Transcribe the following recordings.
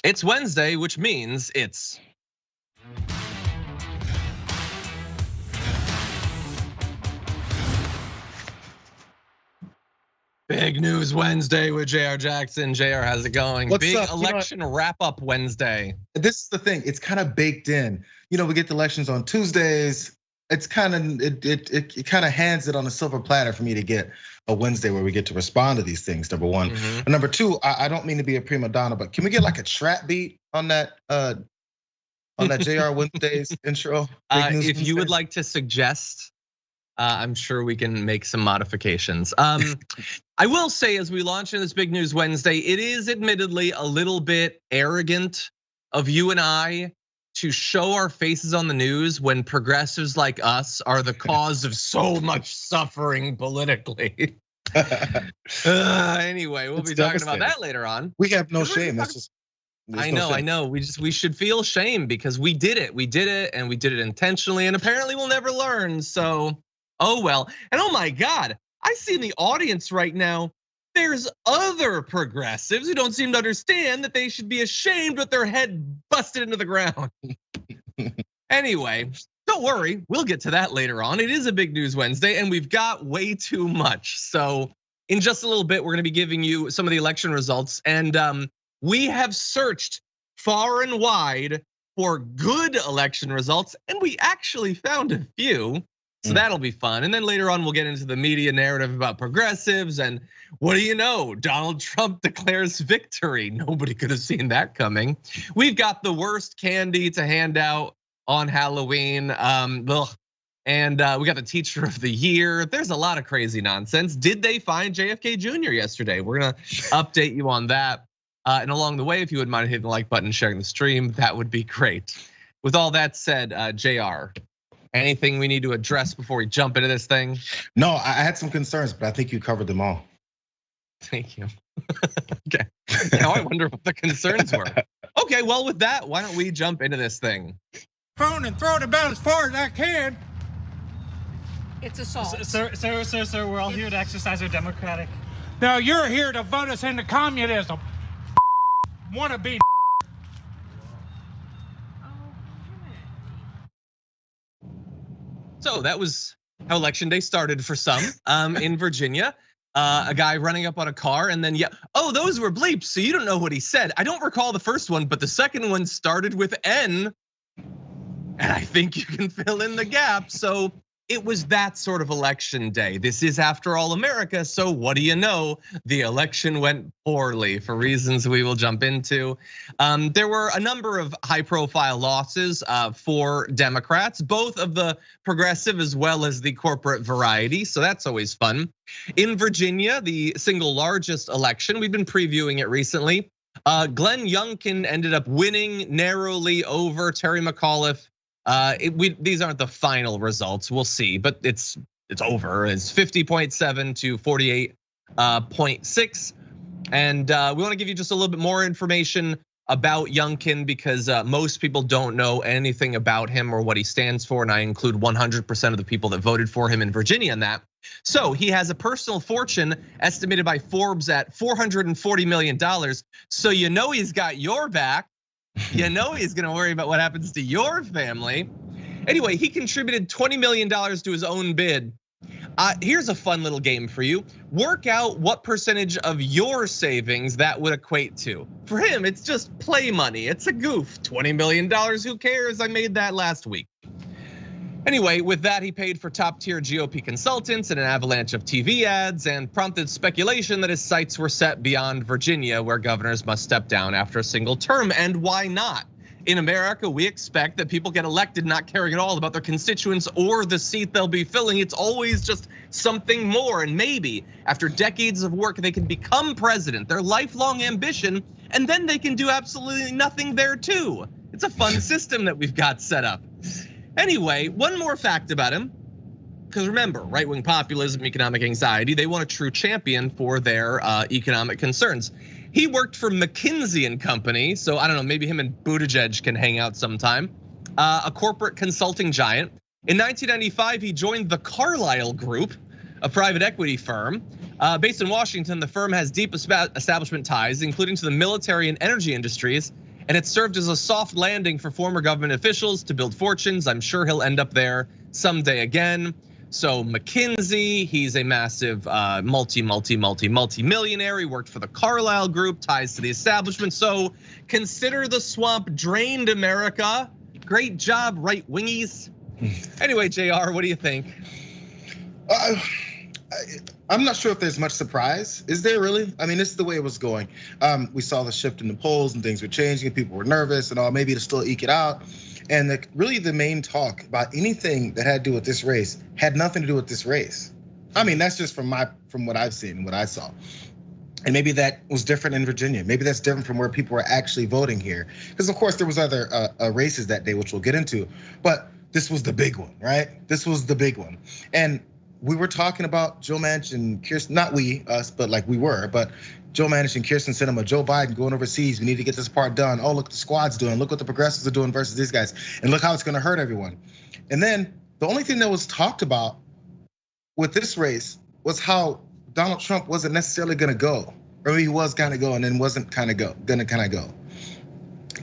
It's Wednesday, which means it's Big News Wednesday with Jayar Jackson. Jayar, how's it going? What's Big up? election wrap-up Wednesday. This is the thing, it's kind of baked in. We get the elections on Tuesdays. It's kind of, it kind of hands it on a silver platter for me to get a Wednesday where we get to respond to these things, number one. And number two, I don't mean to be a prima donna, but can we get like a trap beat on that JR Wednesdays intro? If you would like to suggest, I'm sure we can make some modifications. I will say, as we launch into this Big News Wednesday, it is admittedly a little bit arrogant of you and I to show our faces on the news when progressives like us are the cause of so much suffering politically. Anyway, we'll be talking about that later on. We have no shame. That's just. I know. We should feel shame because we did it, and we did it intentionally, and apparently we'll never learn. So, oh well. And oh my God, I see in the audience right now, there's other progressives who don't seem to understand that they should be ashamed with their head busted into the ground. Anyway, don't worry, we'll get to that later on. It is a Big News Wednesday, and we've got way too much. So in just a little bit, we're gonna be giving you some of the election results, and we have searched far and wide for good election results, and we actually found a few. So that'll be fun. And then later on, we'll get into the media narrative about progressives. And what do you know? Donald Trump declares victory. Nobody could have seen that coming. We've got the worst candy to hand out on Halloween. And we got the teacher of the year. There's a lot of crazy nonsense. Did they find JFK Jr. yesterday? We're gonna update you on that. And along the way, if you wouldn't mind hitting the like button, sharing the stream, that would be great. With all that said, Jayar, anything we need to address before we jump into this thing? No, I had some concerns, but I think you covered them all. Thank you. Okay, now I wonder what the concerns were. Okay, well with that, why don't we jump into this thing? Phone and throw it about as far as I can. It's assault. Sir, we're all here to exercise our democratic. Now you're here to vote us into communism. Wanna be. So that was how election day started for some in Virginia. A guy running up on a car and then oh, those were bleeps, so you don't know what he said. I don't recall the first one, but the second one started with N, and I think you can fill in the gap. So it was that sort of election day. This is, after all, America, so what do you know? The election went poorly for reasons we will jump into. There were a number of high-profile losses for Democrats, both of the progressive as well as the corporate variety, so that's always fun. In Virginia, the single largest election, we've been previewing it recently. Glenn Youngkin ended up winning narrowly over Terry McAuliffe. These aren't the final results, we'll see, but it's over. It's 50.7 to 48.6. And we wanna give you just a little bit more information about Youngkin because most people don't know anything about him or what he stands for, and I include 100% of the people that voted for him in Virginia in that. So he has a personal fortune estimated by Forbes at $440 million. So you know he's got your back. You know he's gonna worry about what happens to your family. Anyway, he contributed $20 million to his own bid. Here's a fun little game for you. Work out what percentage of your savings that would equate to. For him, it's just play money. It's a goof. $20 million, who cares? I made that last week. Anyway, with that, he paid for top-tier GOP consultants and an avalanche of TV ads and prompted speculation that his sights were set beyond Virginia, where governors must step down after a single term. And why not? In America, we expect that people get elected not caring at all about their constituents or the seat they'll be filling. It's always just something more. And maybe after decades of work, they can become president, their lifelong ambition, and then they can do absolutely nothing there too. It's a fun system that we've got set up. Anyway, one more fact about him, because remember, right-wing populism, economic anxiety, they want a true champion for their economic concerns. He worked for McKinsey and Company, so I don't know, maybe him and Buttigieg can hang out sometime. A corporate consulting giant. In 1995, he joined the Carlyle Group, a private equity firm. Based in Washington, the firm has deep establishment ties, including to the military and energy industries, and it served as a soft landing for former government officials to build fortunes. I'm sure he'll end up there someday again. So McKinsey, he's a massive multi-millionaire. He worked for the Carlyle Group, ties to the establishment. So consider the swamp drained, America. Great job, right wingies. Anyway, Jayar, what do you think? I'm not sure if there's much surprise. Is there really? I mean, this is the way it was going. We saw the shift in the polls and things were changing and people were nervous and all, maybe to still eke it out. And really the main talk about anything that had to do with this race had nothing to do with this race. I mean, that's just from what I've seen and what I saw. And maybe that was different in Virginia. Maybe that's different from where people were actually voting here. Because of course there was other races that day, which we'll get into. But this was the big one, right? This was the big one. And we were talking about Joe Manchin, Kirsten, not we, us, but like we were, but Joe Manchin, Kirsten Sinema, Joe Biden going overseas. We need to get this part done. Oh, look what the squad's doing. Look what the progressives are doing versus these guys. And look how it's gonna hurt everyone. And then the only thing that was talked about with this race was how Donald Trump wasn't necessarily gonna go. Or he was gonna go and then wasn't gonna go.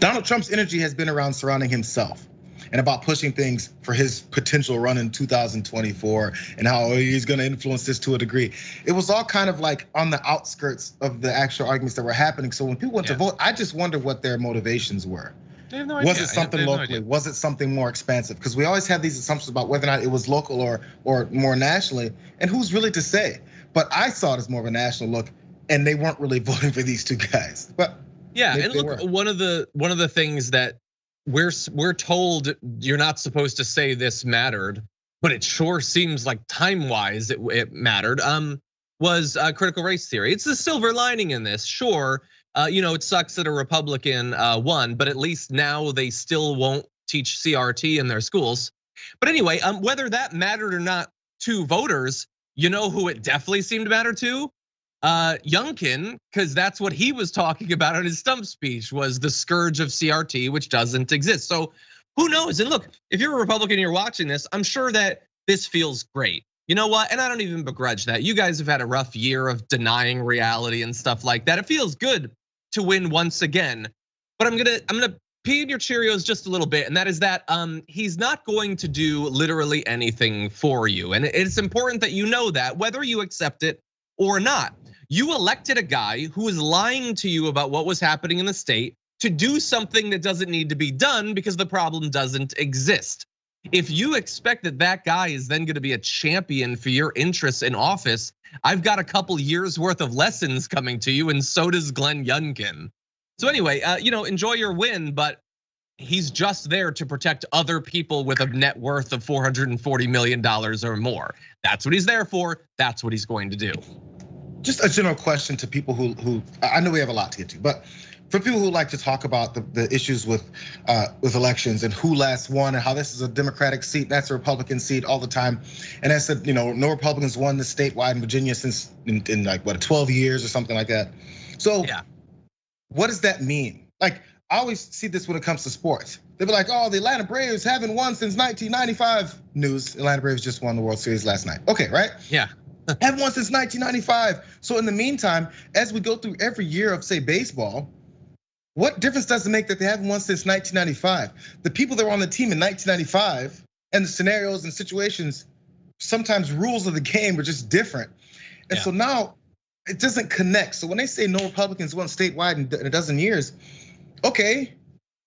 Donald Trump's energy has been around surrounding himself and about pushing things for his potential run in 2024 and how he's gonna influence this to a degree. It was all kind of like on the outskirts of the actual arguments that were happening. So when people went to vote, I just wonder what their motivations were. They have no idea. Was it something locally? Was it something more expansive? Because we always have these assumptions about whether or not it was local or more nationally, and who's really to say? But I saw it as more of a national look, and they weren't really voting for these two guys. But yeah, and look, one of the things that we're told you're not supposed to say this mattered, but it sure seems like time-wise it mattered. Was critical race theory. It's the silver lining in this. Sure, it sucks that a Republican won, but at least now they still won't teach CRT in their schools. But anyway, whether that mattered or not to voters, you know who it definitely seemed to matter to? Youngkin, because that's what he was talking about in his stump speech, was the scourge of CRT, which doesn't exist. So who knows? And look, if you're a Republican and you're watching this, I'm sure that this feels great. You know what? And I don't even begrudge that. You guys have had a rough year of denying reality and stuff like that. It feels good to win once again. But I'm gonna pee in your Cheerios just a little bit, and that is that he's not going to do literally anything for you. And it's important that you know that, whether you accept it or not. You elected a guy who is lying to you about what was happening in the state to do something that doesn't need to be done because the problem doesn't exist. If you expect that guy is then gonna be a champion for your interests in office, I've got a couple years worth of lessons coming to you, and so does Glenn Youngkin. So anyway, enjoy your win, but he's just there to protect other people with a net worth of $440 million or more. That's what he's there for. That's what he's going to do. Just a general question to people who I know we have a lot to get to, but for people who like to talk about the issues with elections and who last won and how this is a Democratic seat, that's a Republican seat all the time. And I said, no Republicans won the statewide in Virginia since in like 12 years or something like that. So yeah. What does that mean? Like, I always see this when it comes to sports. They'll be like, oh, the Atlanta Braves haven't won since 1995. News, Atlanta Braves just won the World Series last night. Okay, right? Yeah. Haven't won since 1995. So in the meantime, as we go through every year of, say, baseball, what difference does it make that they haven't won since 1995? The people that were on the team in 1995 and the scenarios and situations, sometimes rules of the game were just different. And so now it doesn't connect. So when they say no Republicans won statewide in a dozen years, okay,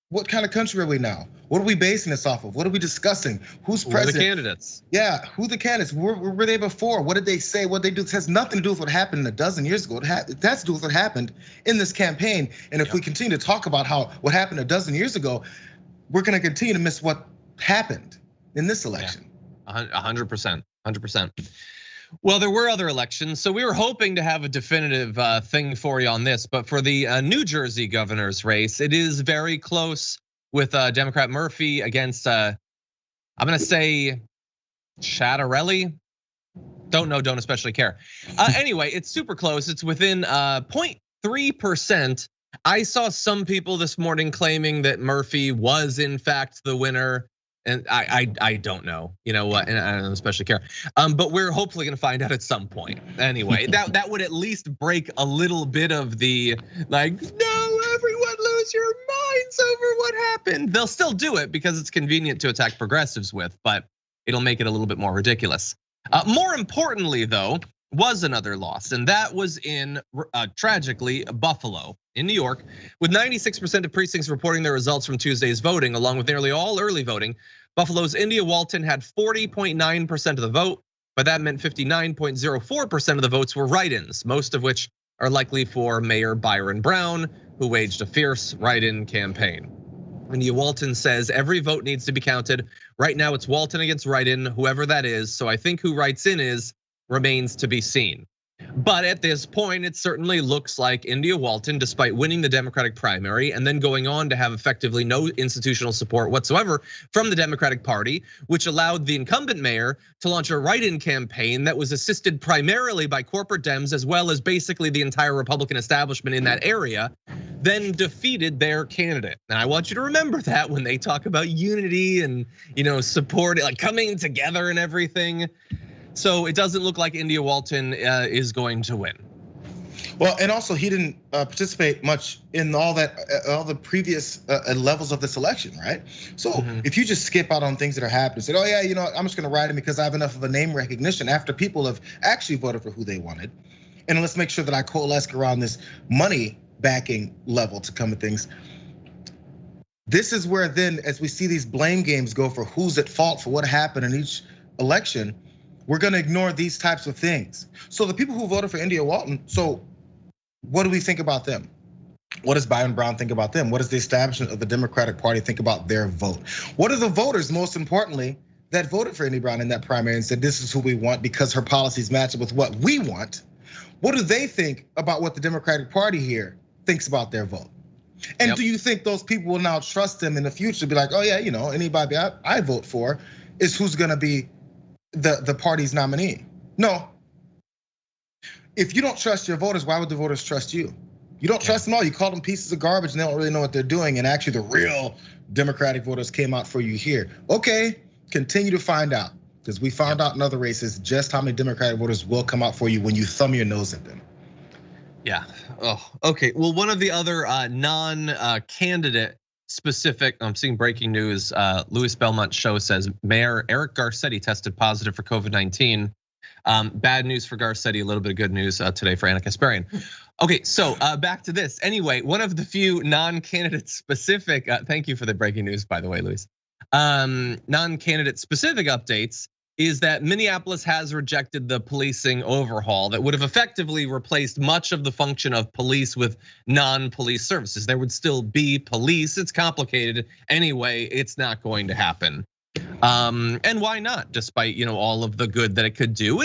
what kind of country are we now? What are we basing this off of? What are we discussing? Who's president? Who are the candidates? Yeah, who the candidates? Where were they before? What did they say? What did they do? It has nothing to do with what happened a dozen years ago. It has to do with what happened in this campaign. And if we continue to talk about what happened a dozen years ago, we're gonna continue to miss what happened in this election. 100%, 100%. Well, there were other elections, so we were hoping to have a definitive thing for you on this. But for the New Jersey governor's race, it is very close with Democrat Murphy against, I'm gonna say Chattarelli. Don't know, don't especially care. Anyway, it's super close. It's within 0.3%. I saw some people this morning claiming that Murphy was in fact the winner. And I don't know, you know what, and I don't especially care. But we're hopefully gonna find out at some point. Anyway, that would at least break a little bit of the like, no, everyone lose your minds over what happened. They'll still do it because it's convenient to attack progressives with, but it'll make it a little bit more ridiculous. More importantly, though, was another loss, and that was in, tragically, Buffalo in New York, with 96% of precincts reporting their results from Tuesday's voting, along with nearly all early voting. Buffalo's India Walton had 40.9% of the vote, but that meant 59.04% of the votes were write-ins, most of which are likely for Mayor Byron Brown, who waged a fierce write-in campaign. India Walton says every vote needs to be counted. Right now it's Walton against write-in, whoever that is, so I think who writes in remains to be seen. But at this point, it certainly looks like India Walton, despite winning the Democratic primary and then going on to have effectively no institutional support whatsoever from the Democratic Party, which allowed the incumbent mayor to launch a write-in campaign that was assisted primarily by corporate Dems, as well as basically the entire Republican establishment in that area, then defeated their candidate. And I want you to remember that when they talk about unity and support, like coming together and everything. So it doesn't look like India Walton is going to win. Well, and also he didn't participate much in all the previous levels of this election, right? So if you just skip out on things that are happening, say, oh yeah, I'm just gonna write him because I have enough of a name recognition after people have actually voted for who they wanted. And let's make sure that I coalesce around this money backing level to come at things. This is where then, as we see these blame games go for who's at fault for what happened in each election, we're gonna ignore these types of things. So the people who voted for India Walton, so what do we think about them? What does Byron Brown think about them? What does the establishment of the Democratic Party think about their vote? What are the voters, most importantly, that voted for India Brown in that primary and said this is who we want because her policies match up with what we want? What do they think about what the Democratic Party here thinks about their vote? And do you think those people will now trust them in the future? Be like, oh yeah, anybody I vote for is who's gonna be the party's nominee? No. If you don't trust your voters, why would the voters trust you? You don't trust them all. You call them pieces of garbage and they don't really know what they're doing. And actually the real Democratic voters came out for you here. Okay, continue to find out. Because we found out in other races just how many Democratic voters will come out for you when you thumb your nose at them. Yeah, okay. Well, one of the other non-candidate specific, I'm seeing breaking news. Louis Belmont's show says Mayor Eric Garcetti tested positive for COVID-19. Bad news for Garcetti, a little bit of good news today for Anna Kasparian. Okay, so back to this. Anyway, one of the few non-candidate specific, thank you for the breaking news, by the way, Louis. Non-candidate specific updates is that Minneapolis has rejected the policing overhaul that would have effectively replaced much of the function of police with non-police services. There would still be police. It's complicated anyway. It's not going to happen. And why not? Despite all of the good that it could do,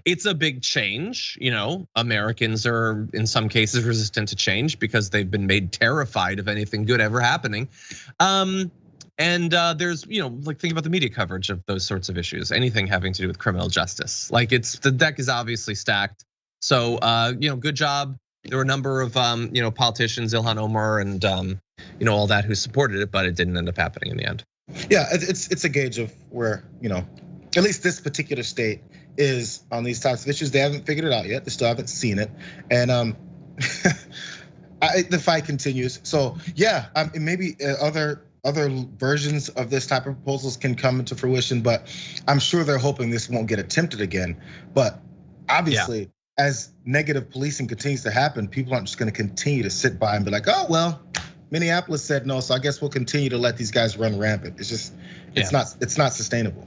it's a big change. Americans are in some cases resistant to change because they've been made terrified of anything good ever happening. And there's, think about the media coverage of those sorts of issues, anything having to do with criminal justice. Like the deck is obviously stacked. So, good job. There were a number of, politicians, Ilhan Omar and, all that who supported it, but it didn't end up happening in the end. Yeah, it's a gauge of where, at least this particular state is on these types of issues. They haven't figured it out yet. They still haven't seen it. And the fight continues. So yeah, maybe other versions of this type of proposals can come into fruition, but I'm sure they're hoping this won't get attempted again. But obviously, as negative policing continues to happen, people aren't just gonna continue to sit by and be like, oh, well, Minneapolis said no, so I guess we'll continue to let these guys run rampant. It's just, it's not sustainable.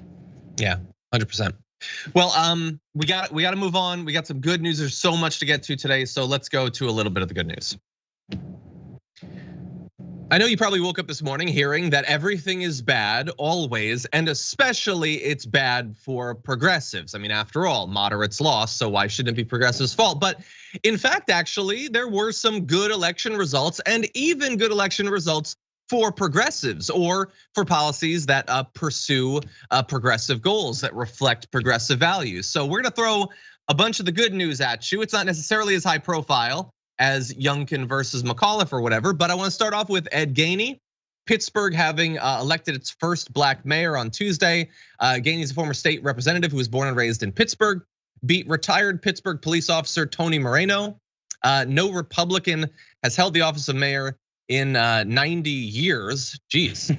Yeah, 100%. Well, we got to move on. We got some good news. There's so much to get to today, so let's go to a little bit of the good news. I know you probably woke up this morning hearing that everything is bad always, and especially it's bad for progressives. I mean, after all, moderates lost, so why shouldn't it be progressives' fault? But in fact, actually, there were some good election results and even good election results for progressives or for policies that pursue progressive goals that reflect progressive values. So we're gonna throw a bunch of the good news at you. It's not necessarily as high profile as Youngkin versus McAuliffe or whatever, but I want to start off with Ed Gainey. Pittsburgh having elected its first black mayor on Tuesday. Gainey is a former state representative who was born and raised in Pittsburgh, beat retired Pittsburgh police officer Tony Moreno. No Republican has held the office of mayor in 90 years. Jeez.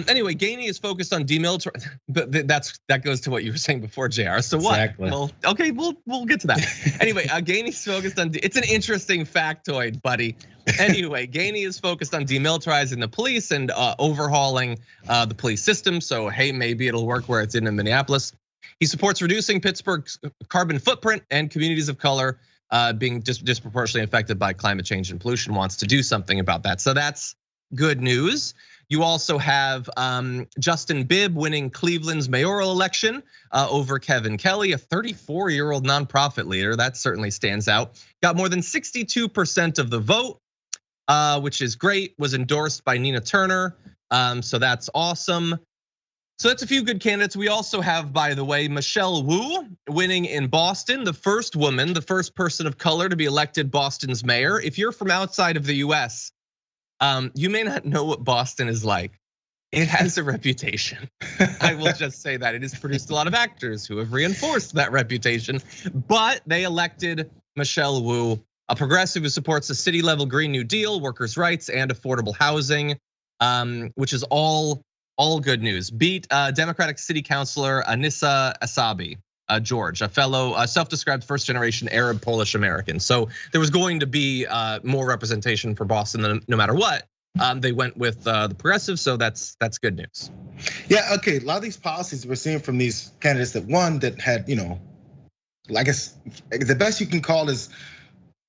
Anyway, Gainey is focused on demilitarizing, but that goes to what you were saying before, Jayar. So what? Exactly. Well, okay, we'll get to that. Anyway, Gainey's focused on, it's an interesting factoid, buddy. Anyway, Gainey is focused on demilitarizing the police and overhauling the police system. So hey, maybe it'll work where it's in Minneapolis. He supports reducing Pittsburgh's carbon footprint and communities of color being disproportionately affected by climate change and pollution, wants to do something about that. So that's good news. You also have Justin Bibb winning Cleveland's mayoral election over Kevin Kelly, a 34-year-old nonprofit leader. That certainly stands out. Got more than 62% of the vote, which is great, was endorsed by Nina Turner. So that's awesome. So that's a few good candidates. We also have, by the way, Michelle Wu winning in Boston, the first woman, the first person of color to be elected Boston's mayor. If you're from outside of the US, you may not know what Boston is like. It has a reputation. I will just say that it has produced a lot of actors who have reinforced that reputation. But they elected Michelle Wu, a progressive who supports the city level Green New Deal, workers' rights, and affordable housing, which is all good news. Beat Democratic City Councilor Anissa Asabi, George, a fellow self-described first-generation Arab Polish American. So there was going to be more representation for Boston no matter what. They went with the progressive, so that's good news. Yeah, okay. A lot of these policies we're seeing from these candidates that had, I guess the best you can call is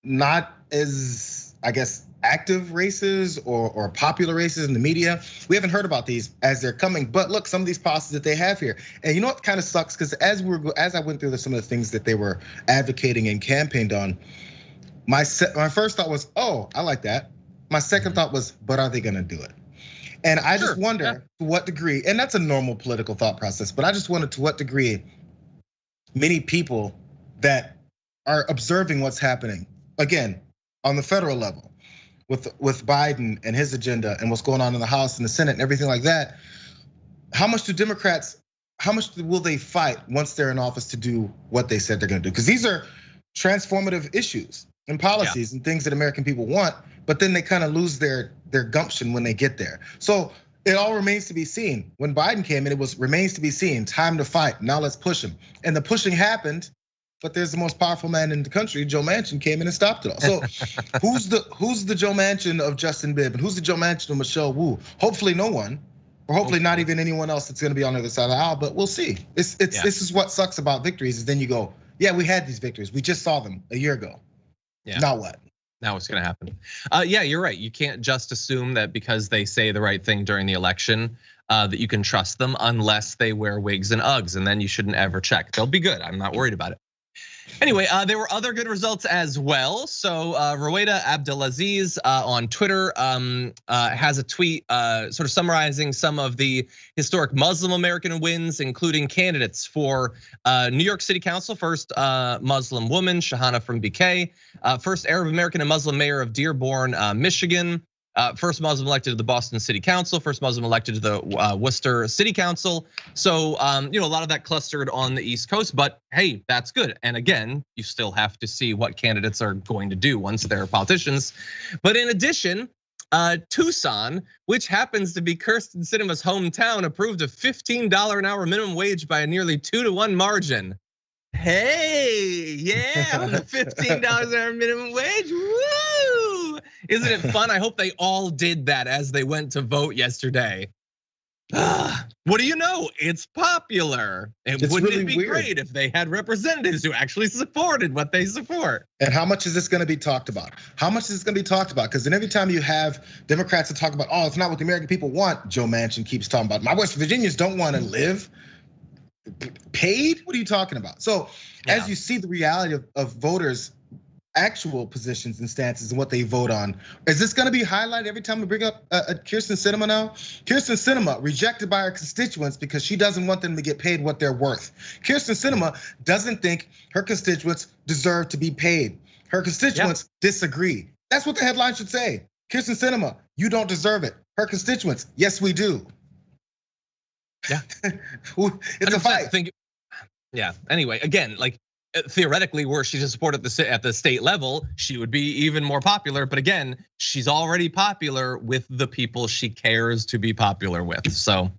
not as, I guess, active races or popular races in the media. We haven't heard about these as they're coming, but look, some of these policies that they have here. And you know what kind of sucks? Because as I went through some of the things that they were advocating and campaigned on, my first thought was, oh, I like that. My second thought was, but are they gonna do it? And I just wonder to what degree, and that's a normal political thought process, but I just wonder to what degree many people that are observing what's happening, again, on the federal level, with Biden and his agenda and what's going on in the House and the Senate and everything like that, how much will they fight once they're in office to do what they said they're gonna do? Because these are transformative issues and policies and things that American people want, but then they kind of lose their gumption when they get there. So it all remains to be seen. When Biden came in, it remains to be seen, time to fight, now let's push him. And the pushing happened, but there's the most powerful man in the country, Joe Manchin, came in and stopped it all. So who's the Joe Manchin of Justin Bibb, and who's the Joe Manchin of Michelle Wu? Hopefully no one, or hopefully not even anyone else that's gonna be on the other side of the aisle, but we'll see. This is what sucks about victories, is then you go, yeah, we had these victories. We just saw them a year ago. Yeah. Now what? Now what's gonna happen? Yeah, you're right. You can't just assume that because they say the right thing during the election that you can trust them unless they wear wigs and Uggs, and then you shouldn't ever check. They'll be good. I'm not worried about it. Anyway, there were other good results as well. So Roweda Abdelaziz on Twitter has a tweet sort of summarizing some of the historic Muslim American wins, including candidates for New York City Council, first Muslim woman, Shahana from BK, first Arab American and Muslim mayor of Dearborn, Michigan, first Muslim elected to the Boston City Council, first Muslim elected to the Worcester City Council. So a lot of that clustered on the East Coast, but hey, that's good. And again, you still have to see what candidates are going to do once they're politicians. But in addition, Tucson, which happens to be Kyrsten Sinema's hometown, approved a $15 an hour minimum wage by a nearly 2-to-1 margin. Hey, yeah, on the $15 an hour minimum wage, woo! Isn't it fun? I hope they all did that as they went to vote yesterday. What do you know? It's popular. And wouldn't really it be weird. Great if they had representatives who actually supported what they support? And how much is this gonna be talked about? How much is this gonna be talked about? Because then every time you have Democrats that talk about, oh, it's not what the American people want, Joe Manchin keeps talking about, my West Virginians don't wanna live paid? What are you talking about? So as you see the reality of voters' actual positions and stances and what they vote on, is this gonna be highlighted every time we bring up Kyrsten Sinema now? Kyrsten Sinema rejected by her constituents because she doesn't want them to get paid what they're worth. Kyrsten Sinema doesn't think her constituents deserve to be paid. Her constituents disagree. That's what the headline should say. Kyrsten Sinema, you don't deserve it. Her constituents, yes, we do. Yeah, it's a fight. Yeah. Anyway, again, like theoretically, were she to support at the state level, she would be even more popular. But again, she's already popular with the people she cares to be popular with. So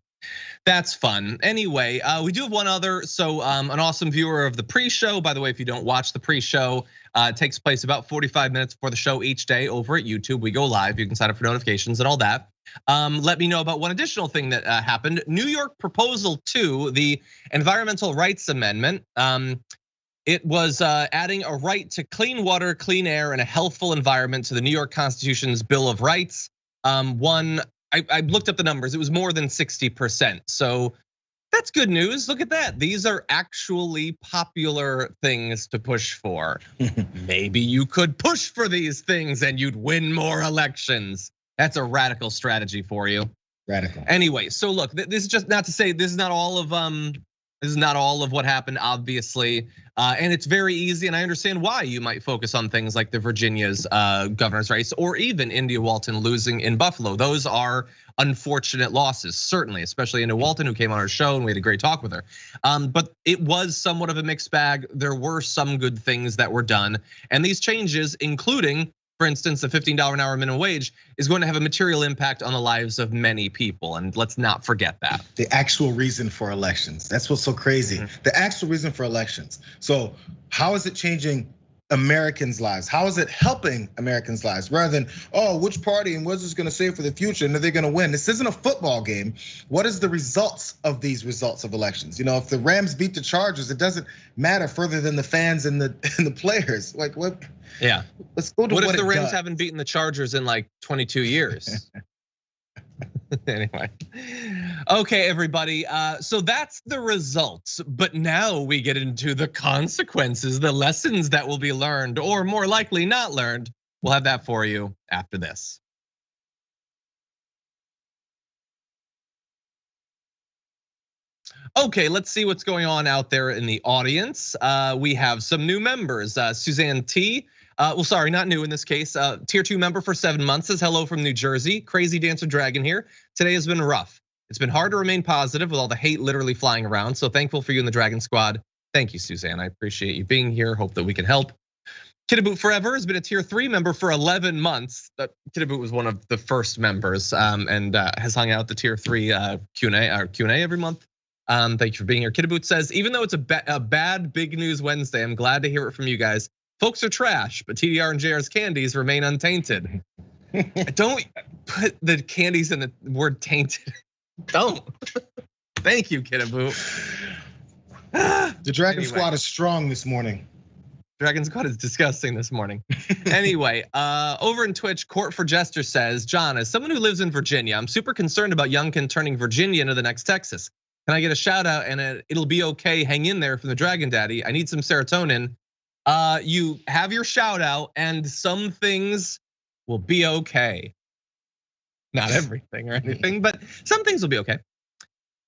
that's fun. Anyway, we do have one other. So an awesome viewer of the pre-show. By the way, if you don't watch the pre-show, it takes place about 45 minutes before the show each day over at YouTube. We go live. You can sign up for notifications and all that. Let me know about one additional thing that happened. New York Proposal 2, the Environmental Rights Amendment. It was adding a right to clean water, clean air, and a healthful environment to the New York Constitution's Bill of Rights. I looked up the numbers. It was more than 60%. So that's good news. Look at that. These are actually popular things to push for. Maybe you could push for these things and you'd win more elections. That's a radical strategy for you. Radical. Anyway, so look, this is just not to say this is not all of what happened, obviously, and it's very easy, and I understand why you might focus on things like the Virginia's governor's race, or even India Walton losing in Buffalo. Those are unfortunate losses, certainly, especially India Walton, who came on our show and we had a great talk with her. But it was somewhat of a mixed bag. There were some good things that were done, and these changes, including, for instance, the $15 an hour minimum wage, is going to have a material impact on the lives of many people, and let's not forget that. The actual reason for elections. That's what's so crazy. The actual reason for elections. So how is it changing Americans' lives? How is it helping Americans' lives? Rather than, which party and what's this gonna say for the future and are they gonna win? This isn't a football game. What is the results of these results of elections? If the Rams beat the Chargers, it doesn't matter further than the fans and the players. Like what? Yeah. Let's go to what what if the Rams does. haven't beaten the Chargers in like 22 years? Anyway, okay, everybody. So that's the results. But now we get into the consequences, the lessons that will be learned, or more likely not learned. We'll have that for you after this. Okay, let's see what's going on out there in the audience. We have some new members. Suzanne T. Well, sorry, not new in this case. Tier 2 member for 7 months says hello from New Jersey. Crazy Dancer Dragon here. Today has been rough. It's been hard to remain positive with all the hate literally flying around. So thankful for you and the Dragon Squad. Thank you, Suzanne. I appreciate you being here. Hope that we can help. Kiddaboot Forever has been a Tier 3 member for 11 months. Kiddaboot was one of the first members and has hung out the Tier 3 Q&A every month. Thank you for being here. Kiddaboot says, even though it's a bad big news Wednesday, I'm glad to hear it from you guys. Folks are trash, but TDR and Jayar's candies remain untainted. Don't put the candies in the word tainted. Don't. Thank you, Kiddaboot. The Dragon Squad is strong this morning. Dragon Squad is disgusting this morning. Anyway, over in Twitch, Court for Jester says, John, as someone who lives in Virginia, I'm super concerned about Youngkin turning Virginia into the next Texas. Can I get a shout out and it'll be okay, hang in there from the Dragon Daddy. I need some serotonin. You have your shout out and some things will be okay. Not everything or anything, but some things will be okay.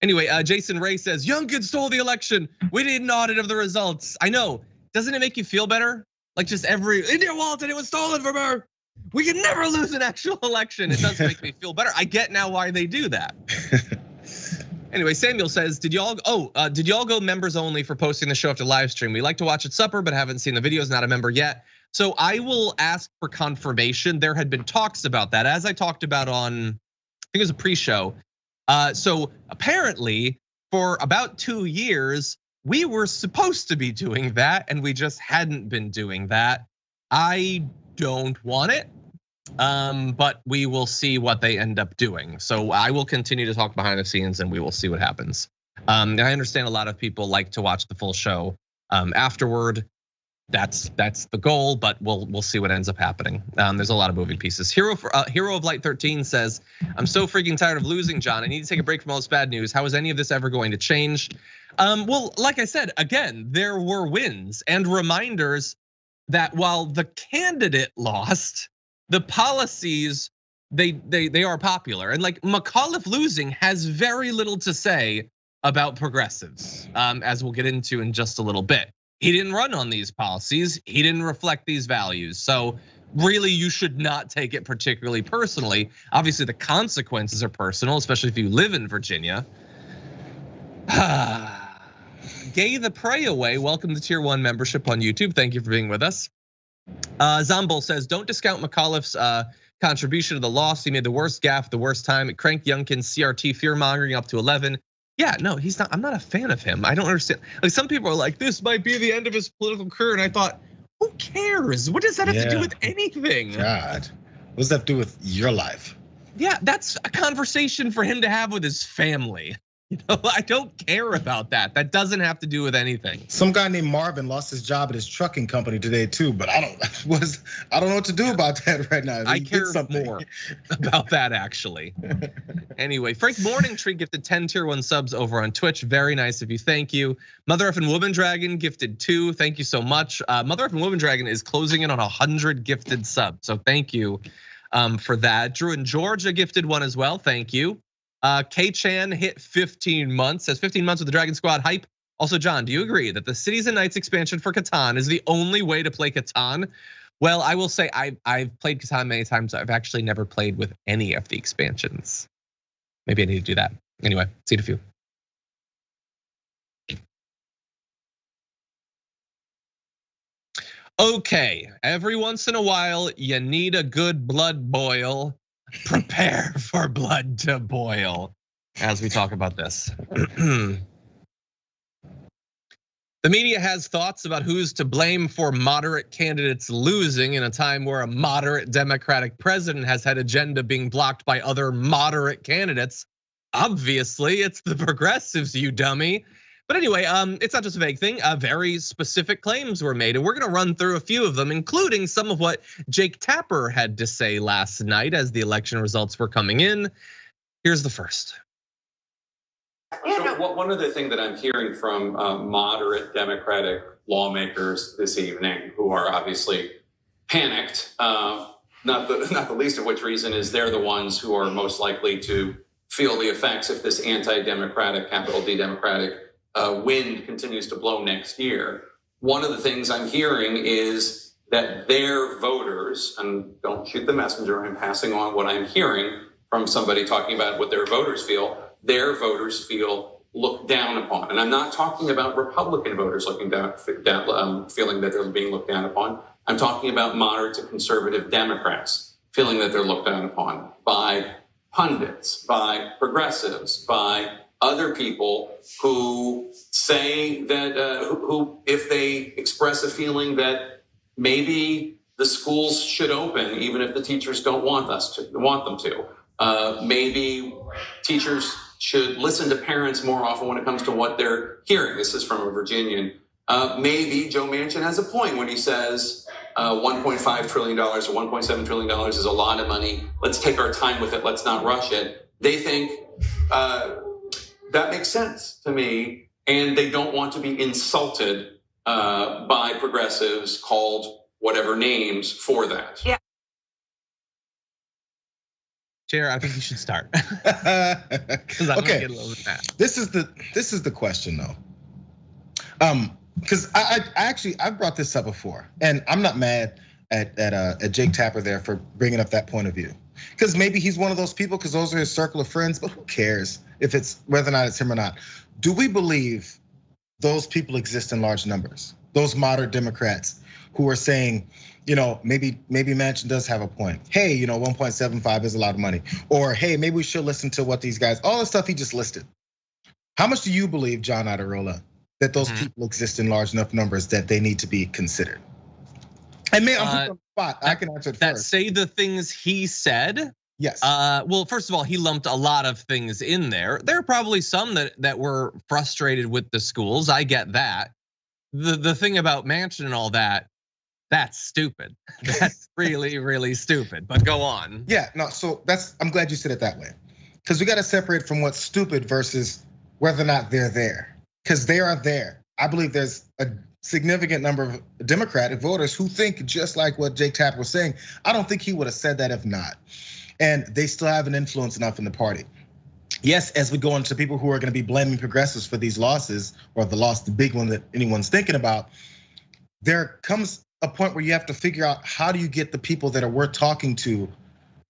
Anyway, Jason Ray says, Youngkin stole the election. We need an audit of the results. I know, doesn't it make you feel better? Like just India Walton, it was stolen from her. We can never lose an actual election. It does make me feel better. I get now why they do that. Anyway, Samuel says, did y'all go members only for posting the show after live stream? We like to watch at supper, but haven't seen the videos, not a member yet. So I will ask for confirmation. There had been talks about that, as I talked about on, I think it was a pre-show. So apparently for about 2 years, we were supposed to be doing that and we just hadn't been doing that. I don't want it. But we will see what they end up doing. So I will continue to talk behind the scenes and we will see what happens. And I understand a lot of people like to watch the full show afterward. That's the goal, but we'll see what ends up happening. There's a lot of moving pieces. Hero of Light 13 says, I'm so freaking tired of losing, John. I need to take a break from all this bad news. How is any of this ever going to change? Well, like I said, again, there were wins and reminders that while the candidate lost, the policies, they are popular. And like McAuliffe losing has very little to say about progressives, as we'll get into in just a little bit. He didn't run on these policies. He didn't reflect these values. So really, you should not take it particularly personally. Obviously, the consequences are personal, especially if you live in Virginia. Gay the Pray Away, welcome to Tier 1 membership on YouTube. Thank you for being with us. Zombol says, don't discount McAuliffe's contribution to the loss. He made the worst gaffe, the worst time. It cranked Youngkin's CRT fear-mongering up to 11. Yeah, no, he's not. I'm not a fan of him. I don't understand. Like, some people are like, this might be the end of his political career. And I thought, who cares? What does that have to do with anything? God, what does that have to do with your life? Yeah, that's a conversation for him to have with his family. You know, I don't care about that. That doesn't have to do with anything. Some guy named Marvin lost his job at his trucking company today too, but I don't know what to do about that right now. I care more about that actually. Anyway, Frank Morningtree gifted 10 Tier 1 subs over on Twitch. Very nice of you, thank you. Mother Effin' Woman Dragon gifted 2, thank you so much. Mother Effin' Woman Dragon is closing in on 100 gifted subs, so thank you for that. Drew in Georgia gifted 1 as well, thank you. K-Chan hit 15 months, says 15 months with the Dragon Squad hype. Also, John, do you agree that the Cities and Nights expansion for Catan is the only way to play Catan? Well, I will say I've played Catan many times. I've actually never played with any of the expansions. Maybe I need to do that. Anyway, see you in a few. Okay, every once in a while, you need a good blood boil. Prepare for blood to boil as we talk about this. The media has thoughts about who's to blame for moderate candidates losing in a time where a moderate Democratic president has had agenda being blocked by other moderate candidates. Obviously, it's the progressives, you dummy. But anyway, it's not just a vague thing. Very specific claims were made, and we're gonna run through a few of them, including some of what Jake Tapper had to say last night as the election results were coming in. Here's the first. So one other thing that I'm hearing from moderate Democratic lawmakers this evening, who are obviously panicked, not the least of which reason is they're the ones who are most likely to feel the effects if this anti-democratic, capital D Democratic, wind continues to blow next year. One of the things I'm hearing is that their voters, and don't shoot the messenger, I'm passing on what I'm hearing from somebody talking about what their voters feel looked down upon. And I'm not talking about Republican voters looking down, feeling that they're being looked down upon. I'm talking about moderate to conservative Democrats feeling that they're looked down upon by pundits, by progressives, by other people who say that, who if they express a feeling that maybe the schools should open, even if the teachers don't want them to. Maybe teachers should listen to parents more often when it comes to what they're hearing. This is from a Virginian. Maybe Joe Manchin has a point when he says $1.5 trillion or $1.7 trillion is a lot of money. Let's take our time with it. Let's not rush it. They think that makes sense to me, and they don't want to be insulted by progressives called whatever names for that. Yeah. Jayar, I think you should start. Because I'm gonna get a little bit mad. This is the question though. Because I've brought this up before, and I'm not mad at Jake Tapper there for bringing up that point of view. Because maybe he's one of those people, because those are his circle of friends, but who cares if it's whether or not it's him or not? Do we believe those people exist in large numbers? Those moderate Democrats who are saying, maybe Manchin does have a point. Hey, 1.75 is a lot of money. Or hey, maybe we should listen to what these guys, all the stuff he just listed. How much do you believe, John Iadarola, that those people exist in large enough numbers that they need to be considered? And man, I'm putting on the spot. I can answer it that first. Say the things he said. Yes. Well, first of all, he lumped a lot of things in there. There are probably some that were frustrated with the schools. I get that. The thing about Manchin and all that, that's stupid. That's really, really stupid. But go on. Yeah, no, so I'm glad you said it that way. Because we got to separate from what's stupid versus whether or not they're there. Because they are there. I believe there's a significant number of Democratic voters who think just like what Jake Tapper was saying. I don't think he would have said that if not. And they still have an influence enough in the party. Yes, as we go into people who are going to be blaming progressives for these losses, or the loss, the big one that anyone's thinking about, there comes a point where you have to figure out how do you get the people that are worth talking to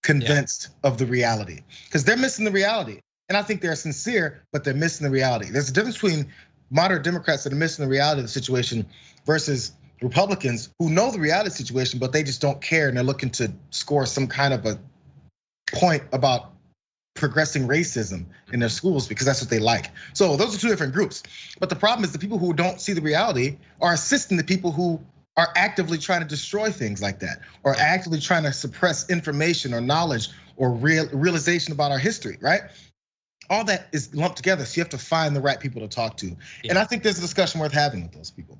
convinced of the reality, because they're missing the reality. And I think they're sincere, but they're missing the reality. There's a difference between moderate Democrats that are missing the reality of the situation versus Republicans who know the reality of the situation, but they just don't care and they're looking to score some kind of a point about progressing racism in their schools because that's what they like. So those are two different groups. But the problem is the people who don't see the reality are assisting the people who are actively trying to destroy things like that, or actively trying to suppress information or knowledge or realization about our history, right? All that is lumped together, so you have to find the right people to talk to. And I think there's a discussion worth having with those people.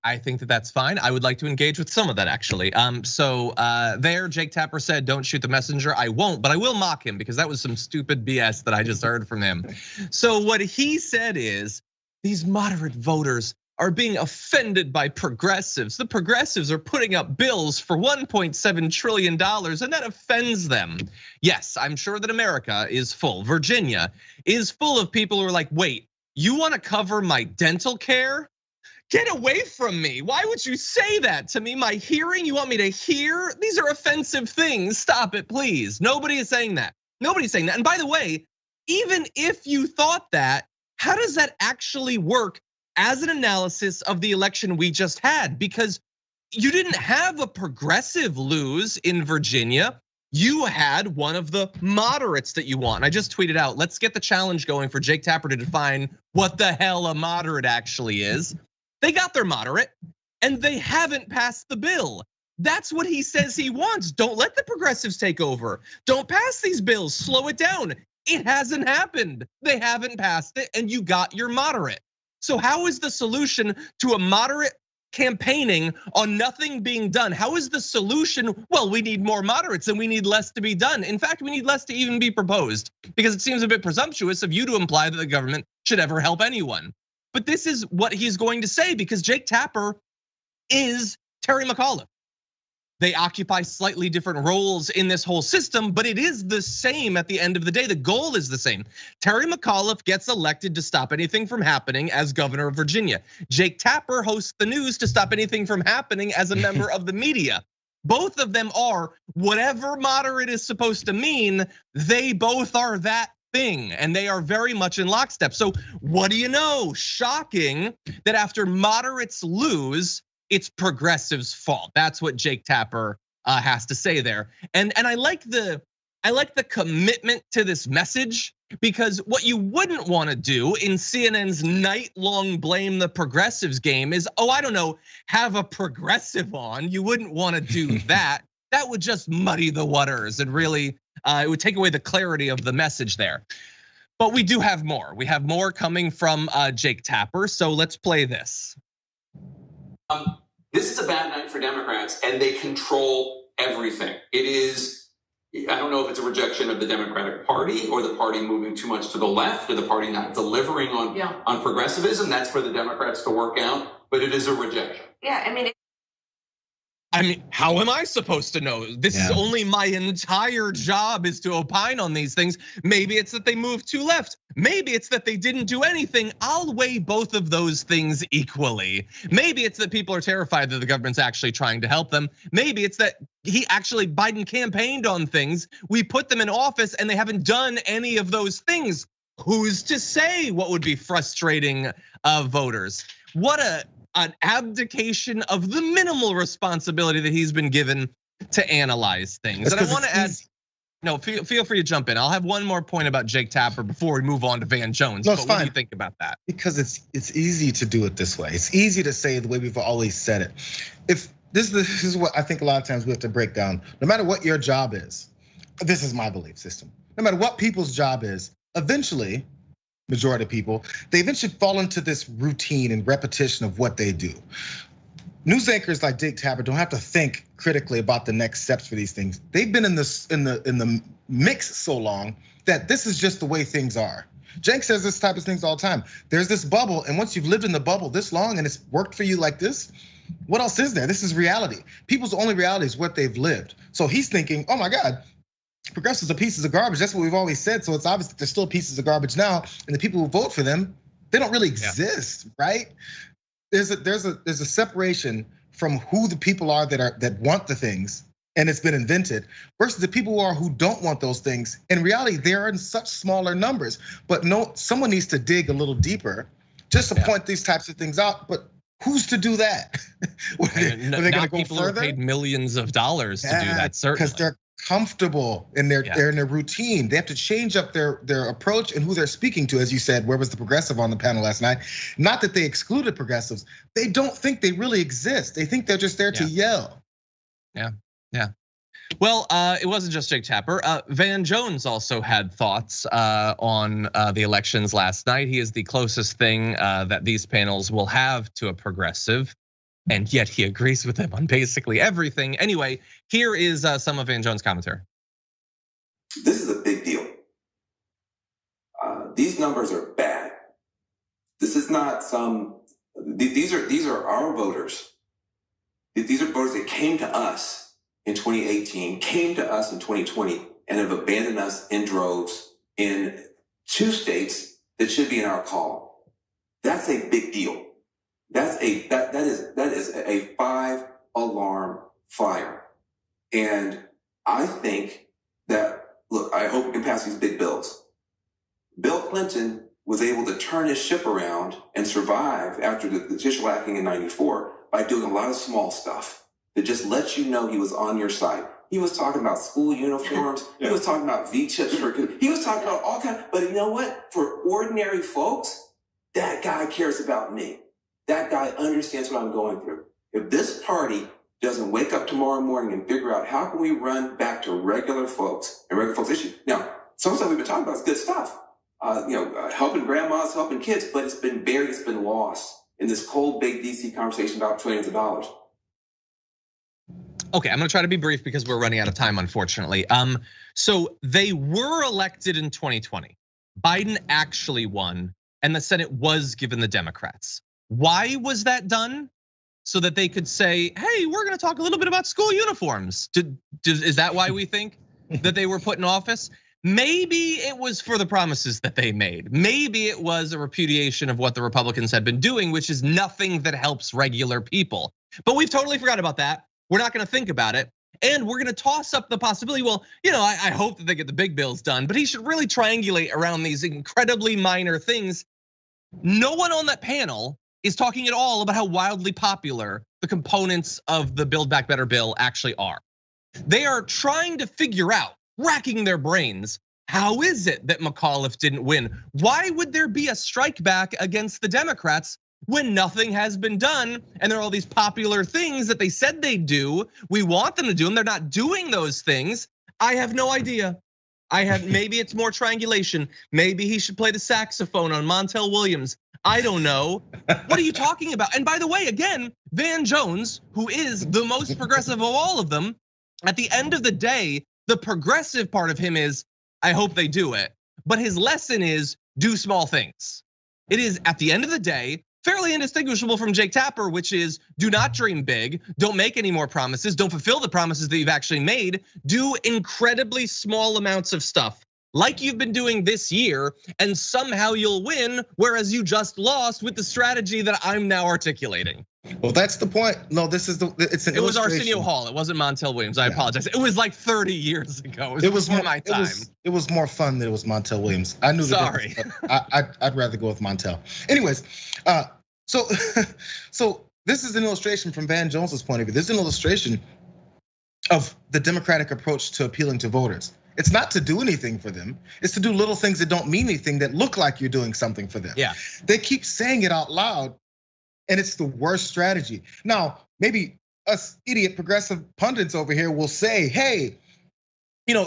I think that that's fine. I would like to engage with some of that actually. So there, Jake Tapper said, "Don't shoot the messenger." I won't, but I will mock him because that was some stupid BS that I just heard from him. So what he said is, these moderate voters are being offended by progressives. The progressives are putting up bills for $1.7 trillion, and that offends them. Yes, I'm sure that America is full. Virginia is full of people who are like, wait, you want to cover my dental care? Get away from me. Why would you say that to me? My hearing, you want me to hear? These are offensive things. Stop it, please. Nobody is saying that. Nobody's saying that. And by the way, even if you thought that, how does that actually work as an analysis of the election we just had? Because you didn't have a progressive lose in Virginia. You had one of the moderates that you want. And I just tweeted out, let's get the challenge going for Jake Tapper to define what the hell a moderate actually is. They got their moderate and they haven't passed the bill. That's what he says he wants. Don't let the progressives take over. Don't pass these bills, slow it down. It hasn't happened. They haven't passed it and you got your moderate. So how is the solution to a moderate campaigning on nothing being done? How is the solution? Well, we need more moderates and we need less to be done. In fact, we need less to even be proposed because it seems a bit presumptuous of you to imply that the government should ever help anyone. But this is what he's going to say because Jake Tapper is Terry McAuliffe. They occupy slightly different roles in this whole system, but it is the same at the end of the day. The goal is the same. Terry McAuliffe gets elected to stop anything from happening as governor of Virginia. Jake Tapper hosts the news to stop anything from happening as a member of the media. Both of them are whatever moderate is supposed to mean, they both are that thing, and they are very much in lockstep. So what do you know? Shocking that after moderates lose, it's progressives' fault. That's what Jake Tapper has to say there. And I like the commitment to this message because what you wouldn't want to do in CNN's night-long blame the progressives game is, oh, I don't know, have a progressive on. You wouldn't want to do that. That would just muddy the waters and really, it would take away the clarity of the message there. But we do have more. We have more coming from Jake Tapper. So let's play this. This is a bad night for Democrats, and they control everything. It is, I don't know if it's a rejection of the Democratic Party or the party moving too much to the left or the party not delivering on progressivism. That's for the Democrats to work out, but it is a rejection. Yeah, I mean, how am I supposed to know? This is only my entire job is to opine on these things. Maybe it's that they moved too left. Maybe it's that they didn't do anything. I'll weigh both of those things equally. Maybe it's that people are terrified that the government's actually trying to help them. Maybe it's that Biden campaigned on things. We put them in office and they haven't done any of those things. Who's to say what would be frustrating voters? What an abdication of the minimal responsibility that he's been given to analyze things. And I want to add, no, feel free to jump in. I'll have one more point about Jake Tapper before we move on to Van Jones. No, it's but what fine. do you think about that? Because it's easy to do it this way. It's easy to say the way we've always said it. If this is what I think a lot of times we have to break down. No matter what your job is, this is my belief system. No matter what people's job is, eventually, majority of people, they eventually fall into this routine and repetition of what they do. News anchors like Jake Tapper don't have to think critically about the next steps for these things. They've been in the mix so long that this is just the way things are. Jake says this type of things all the time. There's this bubble, and once you've lived in the bubble this long and it's worked for you like this, what else is there? This is reality. People's only reality is what they've lived. So he's thinking, oh my God, progressives are pieces of garbage. That's what we've always said. So it's obvious that they're still pieces of garbage now. And the people who vote for them, they don't really exist, right? There's a separation from who the people are that want the things, and it's been invented, versus the people who don't want those things. In reality, they're in such smaller numbers. But no, someone needs to dig a little deeper just to point these types of things out. But who's to do that? Are they going to go people further? Who are paid millions of dollars to do that, certainly. Because they're comfortable in their they're in their routine. They have to change up their approach and who they're speaking to. As you said, where was the progressive on the panel last night? Not that they excluded progressives. They don't think they really exist. They think they're just there to yell. Yeah. Well, it wasn't just Jake Tapper. Van Jones also had thoughts on the elections last night. He is the closest thing that these panels will have to a progressive, and yet he agrees with them on basically everything. Anyway, here is some of Van Jones' commentary. This is a big deal. These numbers are bad. This is not some. These are our voters. These are voters that came to us in 2018, came to us in 2020, and have abandoned us in droves in 2 states that should be in our call. That's a big deal. That is a 5-alarm fire. And I think that, look, I hope we can pass these big bills. Bill Clinton was able to turn his ship around and survive after the judicial hacking in 94 by doing a lot of small stuff that just lets you know he was on your side. He was talking about school uniforms. He was talking about V-chips he was talking about all kinds. But you know what? For ordinary folks, that guy cares about me. That guy understands what I'm going through. If this party doesn't wake up tomorrow morning and figure out how can we run back to regular folks and regular folks' issues. Now, some stuff we've been talking about is good stuff. Helping grandmas, helping kids, but it's been buried, it's been lost in this cold, baked DC conversation about trillions of dollars. Okay, I'm gonna try to be brief because we're running out of time, unfortunately. So they were elected in 2020. Biden actually won, and the Senate was given the Democrats. Why was that done? So that they could say, hey, we're gonna talk a little bit about school uniforms. Is that why we think that they were put in office? Maybe it was for the promises that they made. Maybe it was a repudiation of what the Republicans had been doing, which is nothing that helps regular people. But we've totally forgot about that. We're not gonna think about it. And we're gonna toss up the possibility, well, I hope that they get the big bills done, but he should really triangulate around these incredibly minor things. No one on that panel is talking at all about how wildly popular the components of the Build Back Better bill actually are. They are trying to figure out, racking their brains, how is it that McAuliffe didn't win? Why would there be a strike back against the Democrats when nothing has been done and there are all these popular things that they said they'd do? We want them to do them, they're not doing those things. I have no idea. Maybe it's more triangulation. Maybe he should play the saxophone on Montel Williams. I don't know. What are you talking about? And by the way, again, Van Jones, who is the most progressive of all of them, at the end of the day, the progressive part of him is, I hope they do it. But his lesson is do small things. It is, at the end of the day, fairly indistinguishable from Jake Tapper, which is do not dream big, don't make any more promises, don't fulfill the promises that you've actually made, do incredibly small amounts of stuff like you've been doing this year, and somehow you'll win, whereas you just lost with the strategy that I'm now articulating. Well, that's the point. No, it's an illustration. It was Arsenio Hall, it wasn't Montel Williams, I apologize. It was like 30 years ago, it was before my time. It was more fun than it was Montel Williams. I knew Sorry. I'd rather go with Montel. Anyways, so this is an illustration from Van Jones's point of view. This is an illustration of the Democratic approach to appealing to voters. It's not to do anything for them. It's to do little things that don't mean anything that look like you're doing something for them. Yeah. They keep saying it out loud, and it's the worst strategy. Now, maybe us idiot progressive pundits over here will say, hey,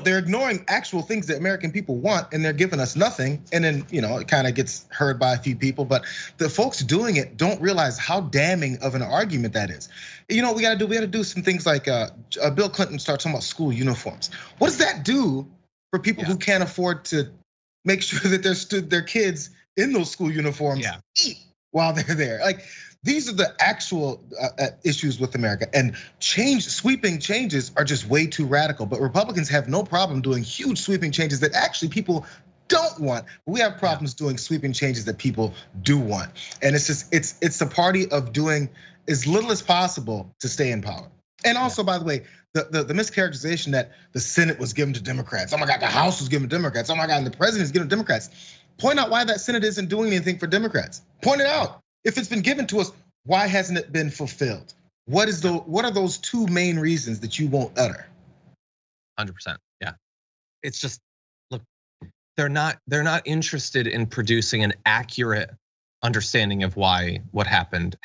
they're ignoring actual things that American people want, and they're giving us nothing. And then, it kind of gets heard by a few people, but the folks doing it don't realize how damning of an argument that is. We got to do some things like Bill Clinton started talking about school uniforms. What does that do for people who can't afford to make sure that their kids in those school uniforms eat while they're there? Like, these are the actual issues with America, and sweeping changes are just way too radical. But Republicans have no problem doing huge sweeping changes that actually people don't want. We have problems doing sweeping changes that people do want, and it's a party of doing as little as possible to stay in power. And also, by the way, the mischaracterization that the Senate was given to Democrats. Oh my God, the House was given to Democrats. Oh my God, and the president is given to Democrats. Point out why that Senate isn't doing anything for Democrats. Point it out. If it's been given to us, why hasn't it been fulfilled? What are those two main reasons that you won't utter? 100%. Yeah. It's just, look, they're not interested in producing an accurate understanding of why what happened.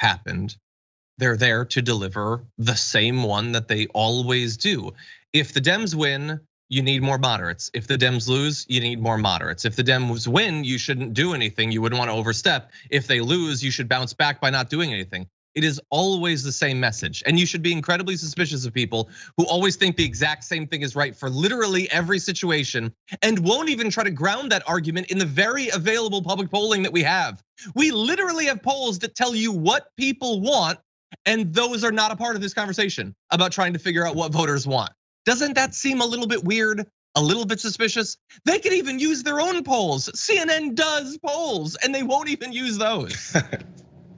They're there to deliver the same one that they always do. If the Dems win, you need more moderates. If the Dems lose, you need more moderates. If the Dems win, you shouldn't do anything. You wouldn't want to overstep. If they lose, you should bounce back by not doing anything. It is always the same message. And you should be incredibly suspicious of people who always think the exact same thing is right for literally every situation and won't even try to ground that argument in the very available public polling that we have. We literally have polls that tell you what people want, and those are not a part of this conversation about trying to figure out what voters want. Doesn't that seem a little bit weird? A little bit suspicious? They can even use their own polls. CNN does polls and they won't even use those.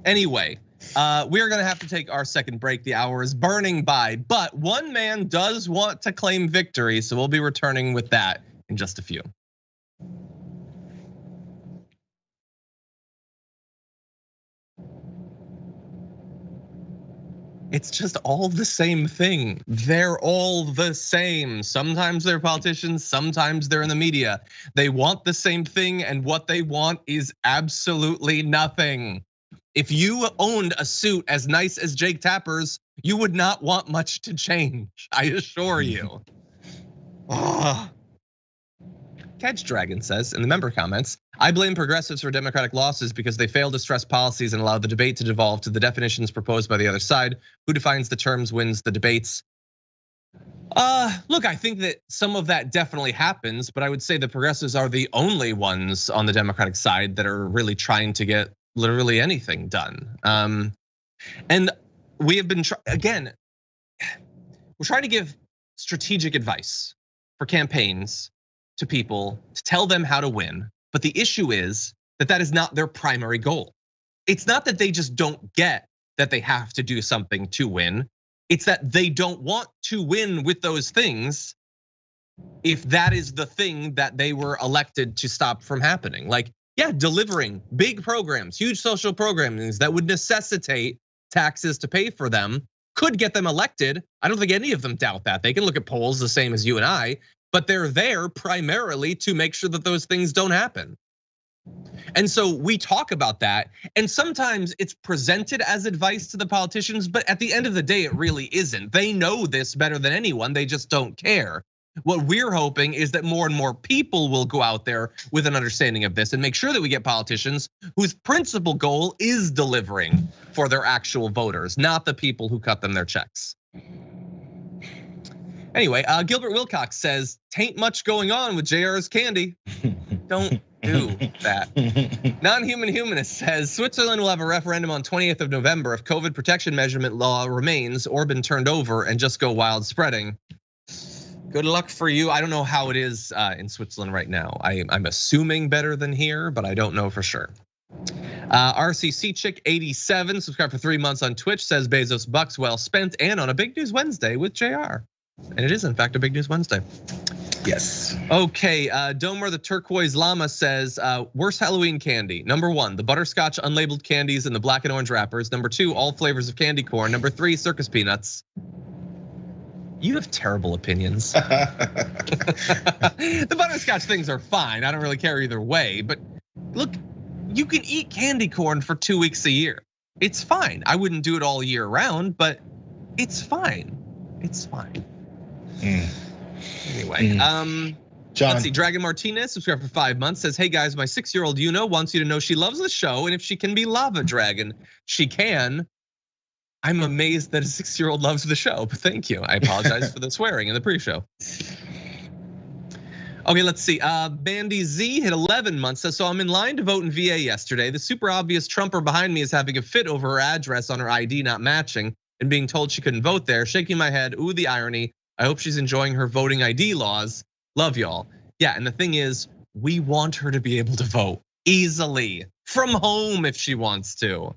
Anyway, we are gonna have to take our second break. The hour is burning by, but one man does want to claim victory, so we'll be returning with that in just a few. It's just all the same thing. They're all the same. Sometimes they're politicians, sometimes they're in the media. They want the same thing, and what they want is absolutely nothing. If you owned a suit as nice as Jake Tapper's, you would not want much to change, I assure you. Catch Dragon says in the member comments, I blame progressives for Democratic losses because they fail to stress policies and allow the debate to devolve to the definitions proposed by the other side. Who defines the terms wins the debates. Look, I think that some of that definitely happens, but I would say the progressives are the only ones on the Democratic side that are really trying to get literally anything done. And we have been, again, we're trying to give strategic advice for campaigns to people to tell them how to win. But the issue is that that is not their primary goal. It's not that they just don't get that they have to do something to win. It's that they don't want to win with those things if that is the thing that they were elected to stop from happening. Like, yeah, delivering big programs, huge social programs that would necessitate taxes to pay for them could get them elected. I don't think any of them doubt that. They can look at polls the same as you and I, but they're there primarily to make sure that those things don't happen. And so we talk about that, and sometimes it's presented as advice to the politicians, but at the end of the day, it really isn't. They know this better than anyone, they just don't care. What we're hoping is that more and more people will go out there with an understanding of this and make sure that we get politicians whose principal goal is delivering for their actual voters, not the people who cut them their checks. Anyway, Gilbert Wilcox says, "Tain't much going on with Jayar's candy." Don't do that. Non-human humanist says Switzerland will have a referendum on 28th of November if COVID protection measurement law remains or been turned over and just go wild spreading. Good luck for you. I don't know how it is in Switzerland right now. I'm assuming better than here, but I don't know for sure. RCC Chick 87, subscribed for 3 months on Twitch, says Bezos bucks well spent and on a big news Wednesday with Jayar. And it is in fact a big news Wednesday. Yes. Okay, Domer the Turquoise Llama says, worst Halloween candy. Number 1, the butterscotch unlabeled candies in the black and orange wrappers. Number 2, all flavors of candy corn. Number 3, circus peanuts. You have terrible opinions. The butterscotch things are fine. I don't really care either way, but look, you can eat candy corn for 2 weeks a year. It's fine. I wouldn't do it all year round, but it's fine. It's fine. Anyway, John. Let's see. Dragon Martinez, subscribed for 5 months, says, "Hey guys, my 6-year-old Yuno wants you to know she loves the show, and if she can be Lava Dragon, she can." I'm amazed that a 6-year-old loves the show, but thank you. I apologize for the swearing in the pre-show. Okay, let's see. Bandy Z hit 11 months, says, "So I'm in line to vote in VA yesterday. The super obvious Trumper behind me is having a fit over her address on her ID not matching and being told she couldn't vote there. Shaking my head, ooh, the irony. I hope she's enjoying her voting ID laws. Love y'all." Yeah, and the thing is, we want her to be able to vote easily from home if she wants to.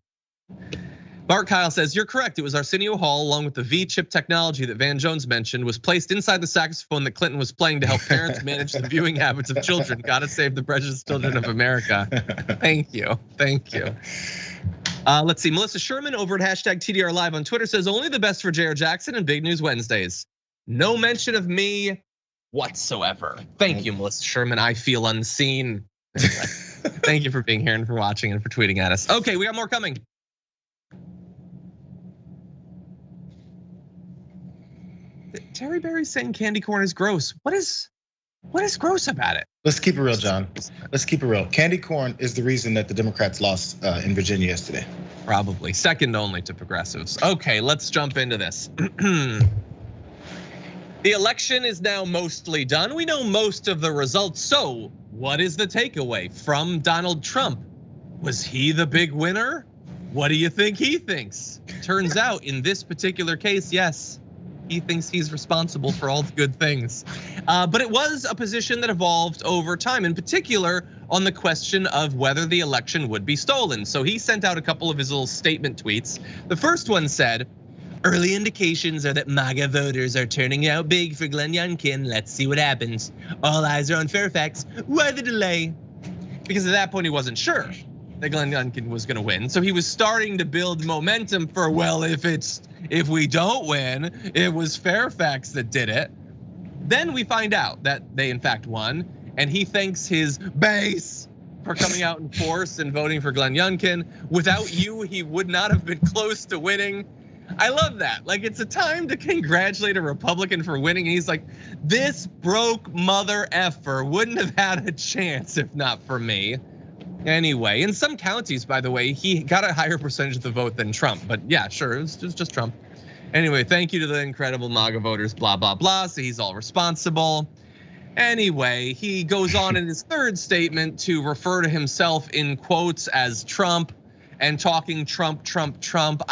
Bart Kyle says, you're correct. It was Arsenio Hall, along with the V-chip technology that Van Jones mentioned, was placed inside the saxophone that Clinton was playing to help parents manage the viewing habits of children. Gotta save the precious children of America. Thank you, thank you. Let's see, Melissa Sherman over at hashtag TDR Live on Twitter says, only the best for Jayar Jackson and Big News Wednesdays. No mention of me whatsoever. Thank you, Melissa Sherman. I feel unseen. Thank you for being here and for watching and for tweeting at us. Okay, we got more coming. Terry Berry's saying candy corn is gross. What is gross about it? Let's keep it real, John. Let's keep it real. Candy corn is the reason that the Democrats lost in Virginia yesterday. Probably, second only to progressives. Okay, let's jump into this. The election is now mostly done. We know most of the results. So what is the takeaway from Donald Trump? Was he the big winner? What do you think he thinks? Turns out in this particular case, yes, he thinks he's responsible for all the good things. But it was a position that evolved over time, in particular on the question of whether the election would be stolen. So he sent out a couple of his little statement tweets. The first one said, early indications are that MAGA voters are turning out big for Glenn Youngkin. Let's see what happens. All eyes are on Fairfax. Why the delay? Because at that point he wasn't sure that Glenn Youngkin was gonna win. So he was starting to build momentum for, well, if we don't win, it was Fairfax that did it. Then we find out that they in fact won, and he thanks his base for coming out in force and voting for Glenn Youngkin. Without you, he would not have been close to winning. I love that. Like, it's a time to congratulate a Republican for winning. And he's like, this broke mother effer wouldn't have had a chance if not for me. Anyway, in some counties, by the way, he got a higher percentage of the vote than Trump. But yeah, sure, it was just Trump. Anyway, thank you to the incredible MAGA voters, blah, blah, blah. So he's all responsible. Anyway, he goes on in his third statement to refer to himself in quotes as Trump and talking Trump, Trump, Trump.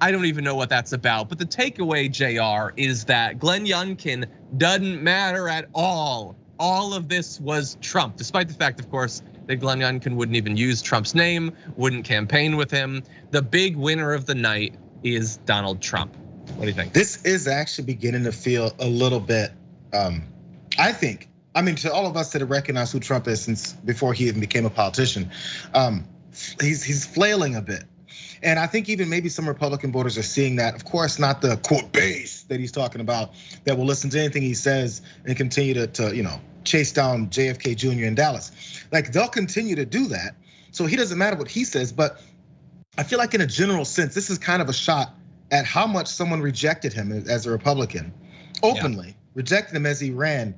I don't even know what that's about. But the takeaway, Jayar, is that Glenn Youngkin doesn't matter at all. All of this was Trump, despite the fact, of course, that Glenn Youngkin wouldn't even use Trump's name, wouldn't campaign with him. The big winner of the night is Donald Trump. What do you think? This is actually beginning to feel a little bit, I mean, to all of us that have recognized who Trump is since before he even became a politician, he's flailing a bit. And I think even maybe some Republican voters are seeing that. Of course, not the quote base that he's talking about that will listen to anything he says and continue to chase down JFK Jr. in Dallas. Like, they'll continue to do that. So he doesn't matter what he says, but I feel like in a general sense, this is kind of a shot at how much someone rejected him as a Republican, openly rejected him as he ran,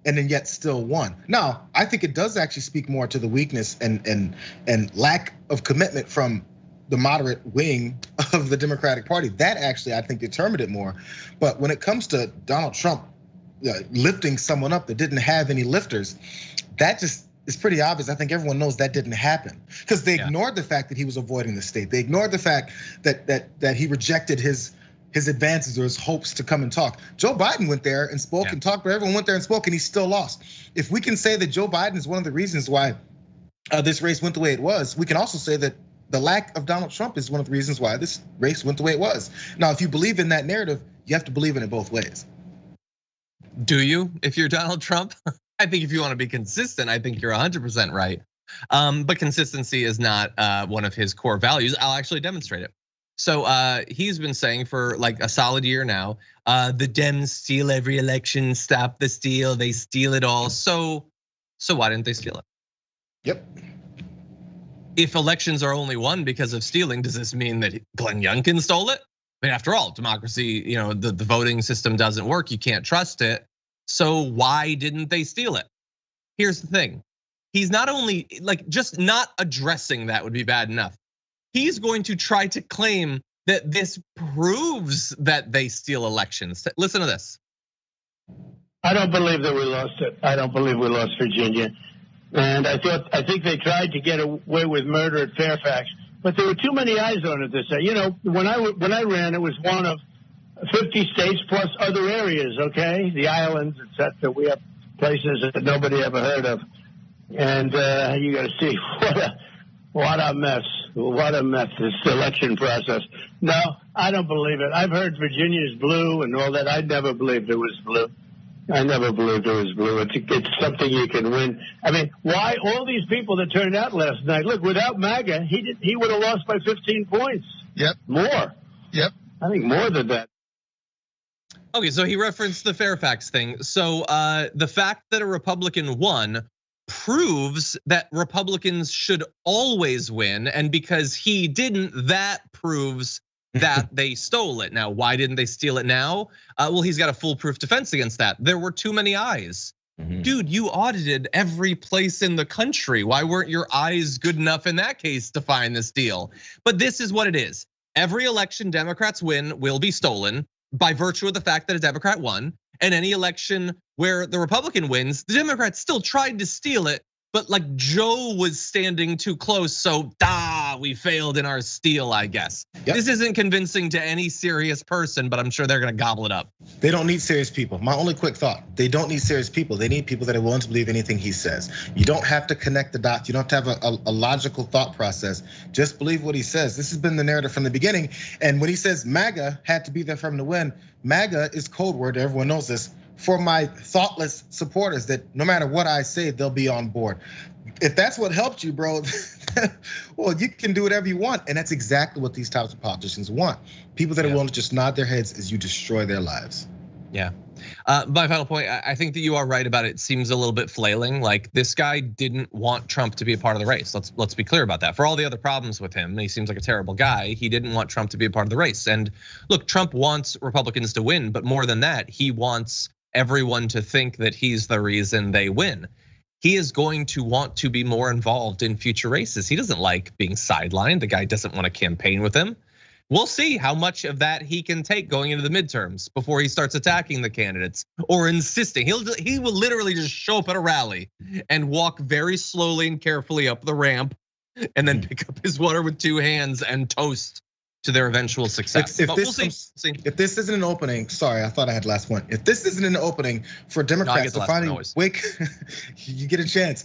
and then yet still won. Now, I think it does actually speak more to the weakness and lack of commitment from the moderate wing of the Democratic Party. That actually, I think, determined it more. But when it comes to Donald Trump lifting someone up that didn't have any lifters, that just is pretty obvious. I think everyone knows that didn't happen because they ignored the fact that he was avoiding the state. They ignored the fact that he rejected his advances or his hopes to come and talk. Joe Biden went there and spoke and talked, but everyone went there and spoke, and he still lost. If we can say that Joe Biden is one of the reasons why this race went the way it was, we can also say that the lack of Donald Trump is one of the reasons why this race went the way it was. Now, if you believe in that narrative, you have to believe in it both ways. Do you, if you're Donald Trump? I think if you want to be consistent, I think you're 100% right. But consistency is not one of his core values. I'll actually demonstrate it. So he's been saying for like a solid year now, the Dems steal every election, stop the steal, they steal it all. So why didn't they steal it? Yep. If elections are only won because of stealing, does this mean that Glenn Youngkin stole it? I mean, after all, democracy, the voting system doesn't work. You can't trust it. So why didn't they steal it? Here's the thing. He's not only just not addressing that would be bad enough. He's going to try to claim that this proves that they steal elections. Listen to this. I don't believe that we lost it. I don't believe we lost Virginia. And I think they tried to get away with murder at Fairfax, but there were too many eyes on it this day. When I ran, it was one of 50 states plus other areas. Okay, the islands, etc. We have places that nobody ever heard of, and you got to see what a mess. What a mess, this election process. No, I don't believe it. I've heard Virginia's blue and all that. I never believed it was blue. I never believed it was blue. It's something you can win. I mean, why all these people that turned out last night? Look, without MAGA, he would have lost by 15 points. Yep. More. Yep. I think more than that. Okay, so he referenced the Fairfax thing. So the fact that a Republican won proves that Republicans should always win, and because he didn't, that proves that they stole it. Now, why didn't they steal it now? Well, he's got a foolproof defense against that. There were too many eyes. Dude, you audited every place in the country. Why weren't your eyes good enough in that case to find this deal? But this is what it is. Every election Democrats win will be stolen by virtue of the fact that a Democrat won. And any election where the Republican wins, the Democrats still tried to steal it, but like Joe was standing too close, so we failed in our steal, I guess. Yep. This isn't convincing to any serious person, but I'm sure they're gonna gobble it up. They don't need serious people. My only quick thought, they don't need serious people. They need people that are willing to believe anything he says. You don't have to connect the dots. You don't have to have a logical thought process. Just believe what he says. This has been the narrative from the beginning. And when he says MAGA had to be there for him to win, MAGA is code word, everyone knows this, for my thoughtless supporters that no matter what I say, they'll be on board. If that's what helped you, bro, well, you can do whatever you want. And that's exactly what these types of politicians want. People that are willing to just nod their heads as you destroy their lives. Yeah. My final point, I think that you are right about it. It seems a little bit flailing. Like this guy didn't want Trump to be a part of the race. Let's be clear about that. For all the other problems with him, he seems like a terrible guy. He didn't want Trump to be a part of the race. And look, Trump wants Republicans to win, but more than that, he wants everyone to think that he's the reason they win. He is going to want to be more involved in future races. He doesn't like being sidelined. The guy doesn't want to campaign with him. We'll see how much of that he can take going into the midterms before he starts attacking the candidates or insisting. He will literally just show up at a rally and walk very slowly and carefully up the ramp and then pick up his water with two hands and toast to their eventual success. But we'll see. If this isn't an opening, sorry, I thought I had last one. If this isn't an opening for Democrats to finally wake, you get a chance.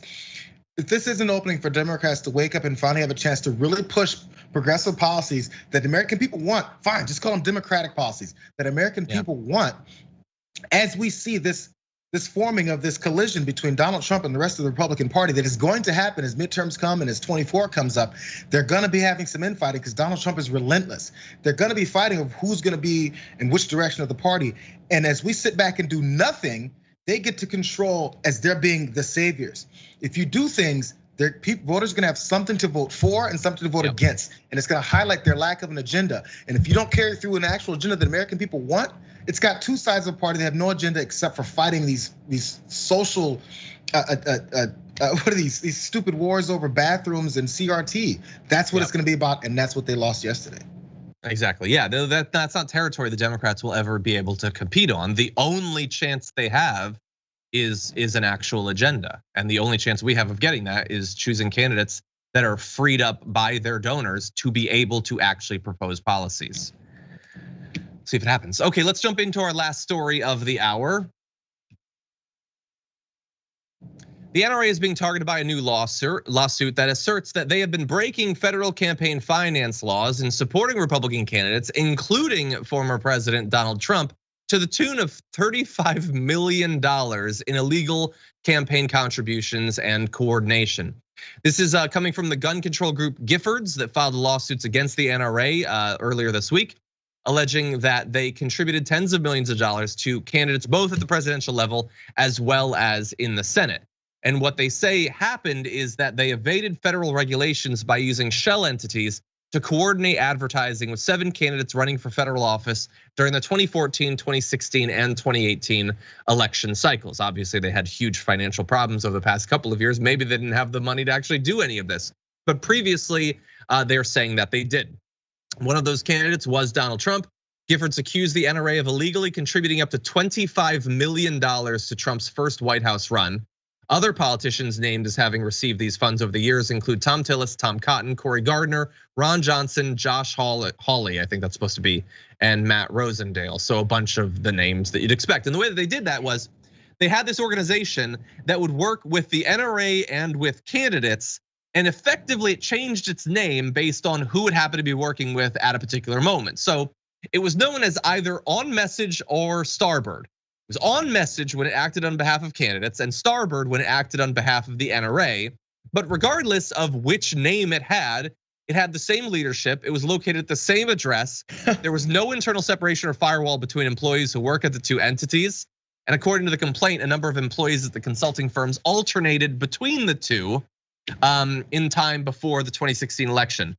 If this is an opening for Democrats to wake up and finally have a chance to really push progressive policies that the American people want, fine, just call them democratic policies that American people want. As we see this forming of this collision between Donald Trump and the rest of the Republican Party that is going to happen as midterms come and as 24 comes up, they're gonna be having some infighting because Donald Trump is relentless. They're gonna be fighting of who's gonna be in which direction of the party. And as we sit back and do nothing, they get to control as they're being the saviors. If you do things, voters are gonna have something to vote for and something to vote against. And it's gonna highlight their lack of an agenda. And if you don't carry through an actual agenda that American people want, it's got two sides of the party that have no agenda except for fighting these social, what are these stupid wars over bathrooms and CRT. That's what it's gonna be about, and that's what they lost yesterday. Exactly, yeah, that's not territory the Democrats will ever be able to compete on. The only chance they have is an actual agenda. And the only chance we have of getting that is choosing candidates that are freed up by their donors to be able to actually propose policies. See if it happens. Okay, let's jump into our last story of the hour. The NRA is being targeted by a new lawsuit that asserts that they have been breaking federal campaign finance laws and supporting Republican candidates, including former President Donald Trump, to the tune of $35 million in illegal campaign contributions and coordination. This is coming from the gun control group Giffords that filed lawsuits against the NRA earlier this week, alleging that they contributed tens of millions of dollars to candidates both at the presidential level as well as in the Senate. And what they say happened is that they evaded federal regulations by using shell entities to coordinate advertising with 7 candidates running for federal office during the 2014, 2016, and 2018 election cycles. Obviously, they had huge financial problems over the past couple of years. Maybe they didn't have the money to actually do any of this. But previously, they're saying that they did. One of those candidates was Donald Trump. Giffords accused the NRA of illegally contributing up to $25 million to Trump's first White House run. Other politicians named as having received these funds over the years include Tom Tillis, Tom Cotton, Cory Gardner, Ron Johnson, Josh Hawley, I think that's supposed to be, and Matt Rosendale. So a bunch of the names that you'd expect. And the way that they did that was they had this organization that would work with the NRA and with candidates And effectively, it changed its name based on who it happened to be working with at a particular moment. So it was known as either On Message or Starboard. It was On Message when it acted on behalf of candidates, and Starboard when it acted on behalf of the NRA. But regardless of which name it had the same leadership. It was located at the same address. There was no internal separation or firewall between employees who work at the two entities. And according to the complaint, a number of employees at the consulting firms alternated between the two in time before the 2016 election.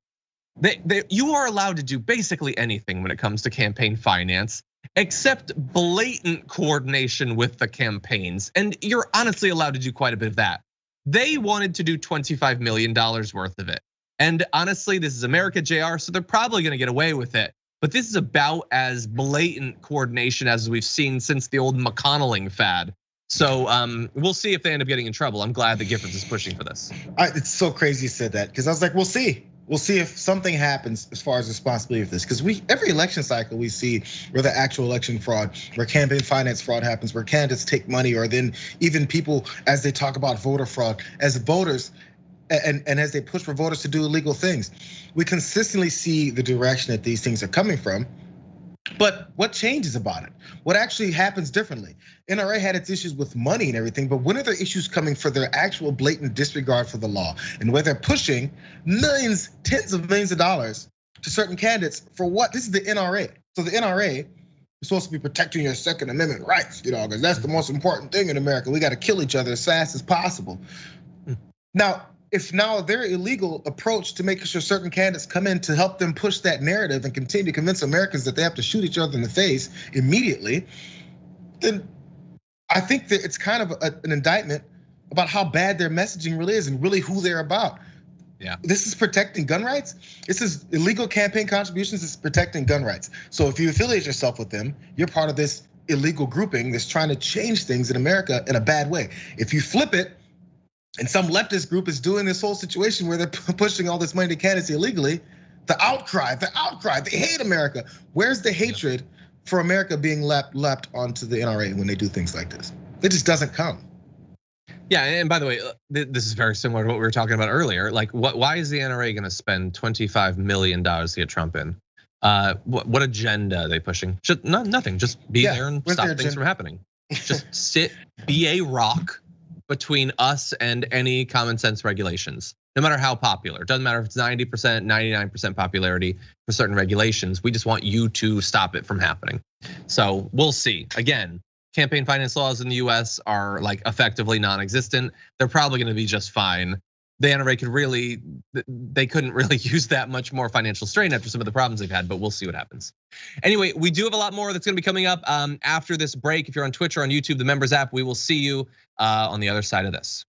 You are allowed to do basically anything when it comes to campaign finance, except blatant coordination with the campaigns. And you're honestly allowed to do quite a bit of that. They wanted to do $25 million worth of it. And honestly, this is America, Jayar, so they're probably gonna get away with it. But this is about as blatant coordination as we've seen since the old McConnelling fad. So we'll see if they end up getting in trouble. I'm glad that Giffords is pushing for this. It's so crazy you said that, because I was like, we'll see. We'll see if something happens as far as responsibility of this, because every election cycle we see where the actual election fraud, where campaign finance fraud happens, where candidates take money, or then even people, as they talk about voter fraud, as voters, and as they push for voters to do illegal things, we consistently see the direction that these things are coming from. But what changes about it? What actually happens differently? NRA had its issues with money and everything, but when are their issues coming for their actual blatant disregard for the law, and where they're pushing millions, tens of millions of dollars to certain candidates for what? This is the NRA. So the NRA is supposed to be protecting your Second Amendment rights, because that's the most important thing in America. We got to kill each other as fast as possible. Now, if their illegal approach to making sure certain candidates come in to help them push that narrative and continue to convince Americans that they have to shoot each other in the face immediately, then I think that it's kind of an indictment about how bad their messaging really is and really who they're about. Yeah. This is protecting gun rights. This is illegal campaign contributions. It's protecting gun rights. So if you affiliate yourself with them, you're part of this illegal grouping that's trying to change things in America in a bad way. If you flip it, and some leftist group is doing this whole situation where they're pushing all this money to candidates illegally, the outcry, they hate America. Where's the hatred for America being lapped onto the NRA when they do things like this? It just doesn't come. Yeah, and by the way, this is very similar to what we were talking about earlier. Like, why is the NRA gonna spend $25 million to get Trump in? What agenda are they pushing? Just nothing, just be there and stop things from happening. Just sit, be a rock between us and any common sense regulations, no matter how popular. It doesn't matter if it's 90%, 99% popularity for certain regulations. We just want you to stop it from happening. So we'll see. Again, campaign finance laws in the US are like effectively non-existent. They're probably gonna be just fine. The NRA they couldn't really use that much more financial strain after some of the problems they've had, but we'll see what happens. Anyway, we do have a lot more that's gonna be coming up after this break. If you're on Twitch or on YouTube, the members app, we will see you on the other side of this.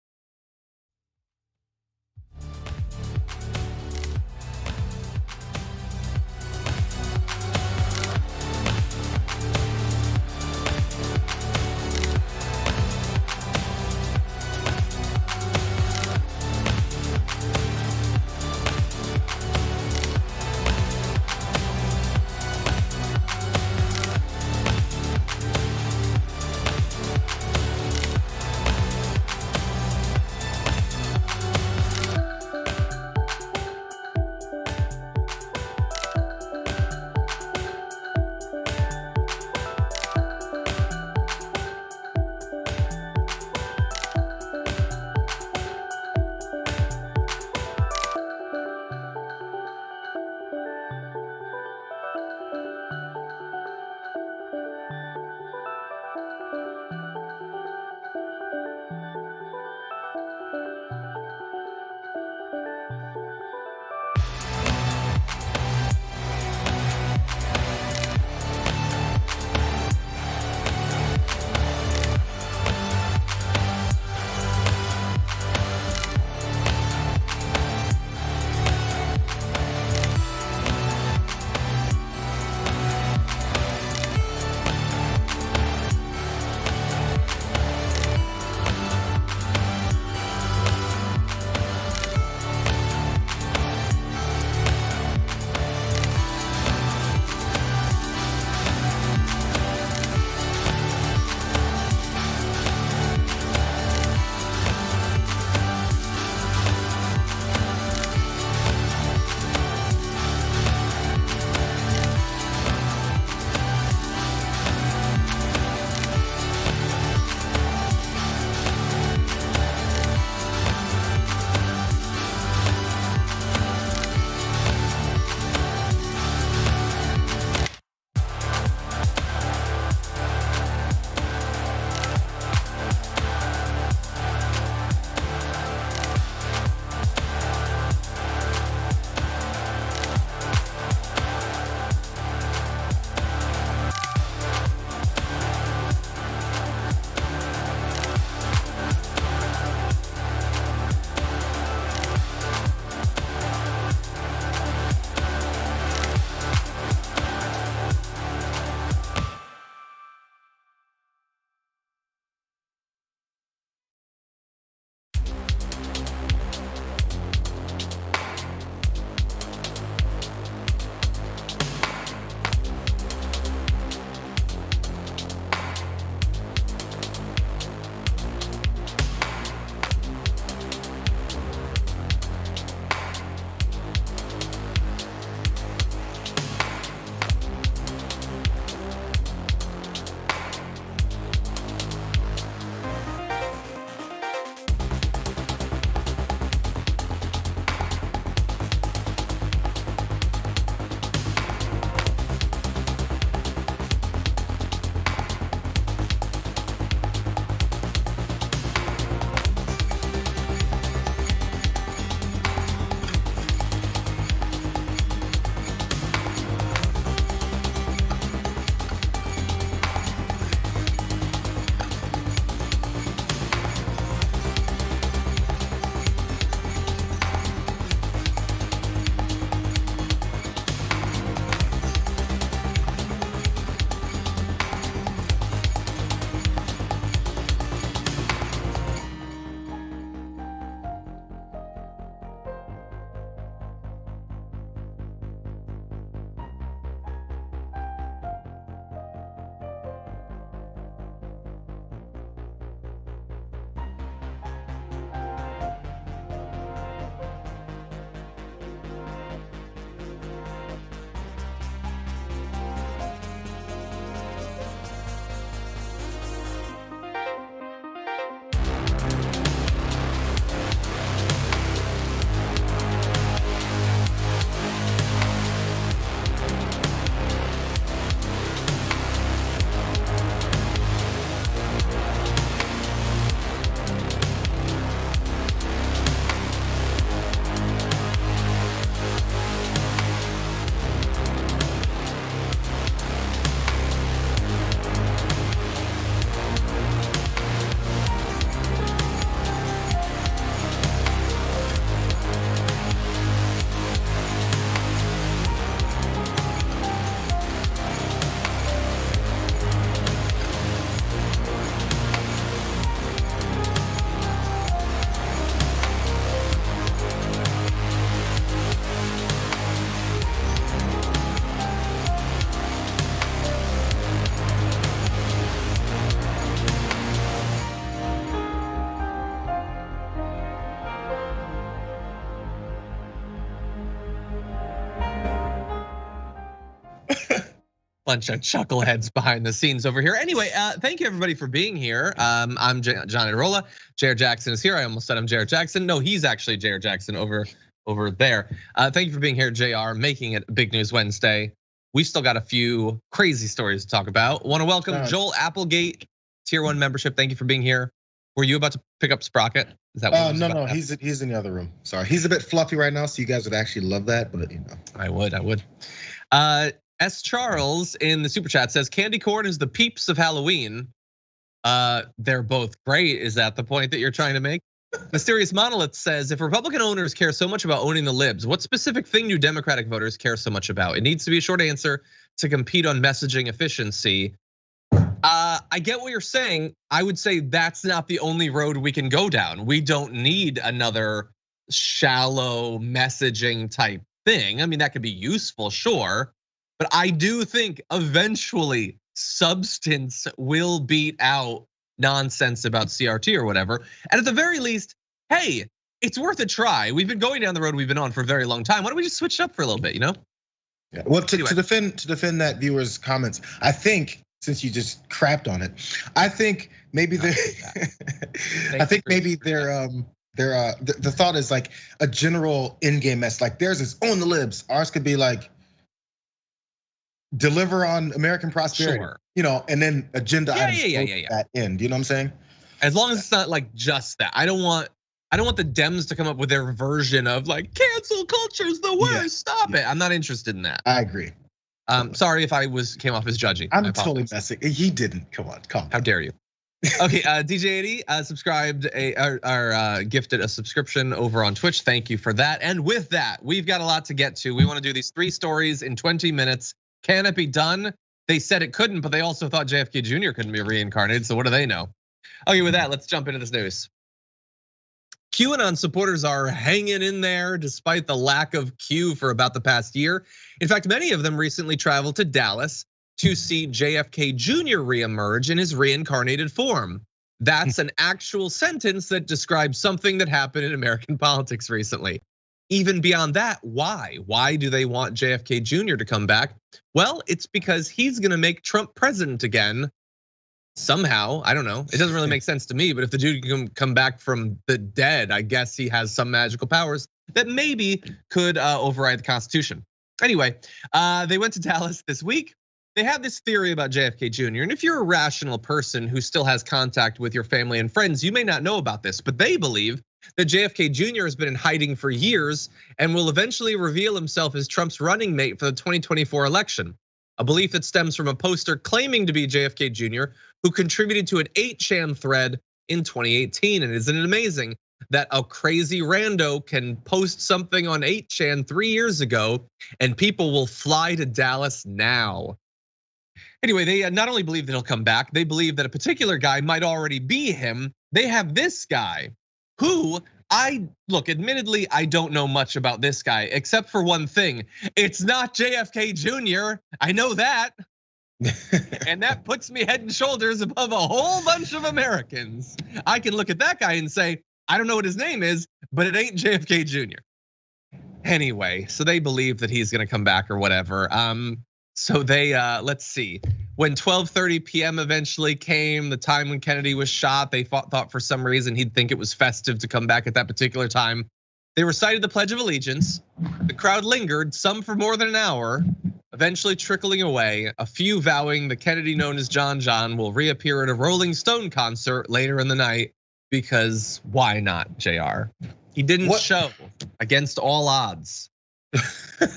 Bunch of chuckleheads behind the scenes over here. Anyway, thank you everybody for being here. I'm John Iadarola. Jayar Jackson is here. I almost said I'm Jayar Jackson. No, he's actually Jayar Jackson over there. Thank you for being here, Jayar, making it Big News Wednesday. We still got a few crazy stories to talk about. Want to welcome Joel Applegate, Tier 1 membership. Thank you for being here. Were you about to pick up Sprocket? Is that what no, he's in the other room. Sorry, he's a bit fluffy right now, so you guys would actually love that, but you know. I would. S. Charles in the super chat says candy corn is the peeps of Halloween. They're both great. Is that the point that you're trying to make? Mysterious Monolith says if Republican owners care so much about owning the libs, what specific thing do Democratic voters care so much about? It needs to be a short answer to compete on messaging efficiency. I get what you're saying. I would say that's not the only road we can go down. We don't need another shallow messaging type thing. I mean, that could be useful, sure. But I do think eventually substance will beat out nonsense about CRT or whatever. And at the very least, hey, it's worth a try. We've been going down the road we've been on for a very long time. Why don't we just switch it up for a little bit, you know? Yeah. Well, to defend that viewer's comments, I think since you just crapped on it, I think maybe the thought is like a general in-game mess. Like theirs is own the libs. Ours could be like deliver on American prosperity, sure. You know, and then agenda items that end. You know what I'm saying? As long as it's not like just that. I don't want the Dems to come up with their version of like cancel culture is the worst. Stop it. I'm not interested in that. I agree. Sorry if I came off as judgy. I'm totally messing. He didn't. Come on. How dare you? Okay, DJ80 subscribed gifted a subscription over on Twitch. Thank you for that. And with that, we've got a lot to get to. We want to do these 3 stories in 20 minutes. Can it be done? They said it couldn't, but they also thought JFK Jr. couldn't be reincarnated. So what do they know? Okay, with that, let's jump into this news. QAnon supporters are hanging in there despite the lack of Q for about the past year. In fact, many of them recently traveled to Dallas to see JFK Jr. reemerge in his reincarnated form. That's an actual sentence that describes something that happened in American politics recently. Even beyond that, why? Why do they want JFK Jr. to come back? Well, it's because he's gonna make Trump president again. Somehow, I don't know. It doesn't really make sense to me, but if the dude can come back from the dead, I guess he has some magical powers that maybe could override the Constitution. Anyway, they went to Dallas this week. They have this theory about JFK Jr. And if you're a rational person who still has contact with your family and friends, you may not know about this, but they believe that JFK Jr. has been in hiding for years and will eventually reveal himself as Trump's running mate for the 2024 election. A belief that stems from a poster claiming to be JFK Jr. who contributed to an 8chan thread in 2018. And isn't it amazing that a crazy rando can post something on 8chan 3 years ago and people will fly to Dallas now? Anyway, they not only believe that he'll come back, they believe that a particular guy might already be him. They have this guy who admittedly, I don't know much about this guy except for one thing. It's not JFK Jr. I know that. And that puts me head and shoulders above a whole bunch of Americans. I can look at that guy and say, I don't know what his name is, but it ain't JFK Jr. Anyway, so they believe that he's gonna come back or whatever. So they, let's see. When 12:30 p.m. eventually came, the time when Kennedy was shot, they thought for some reason he'd think it was festive to come back at that particular time. They recited the Pledge of Allegiance. The crowd lingered, some for more than an hour, eventually trickling away. A few vowing the Kennedy known as John will reappear at a Rolling Stone concert later in the night because why not, JR? He didn't show against all odds.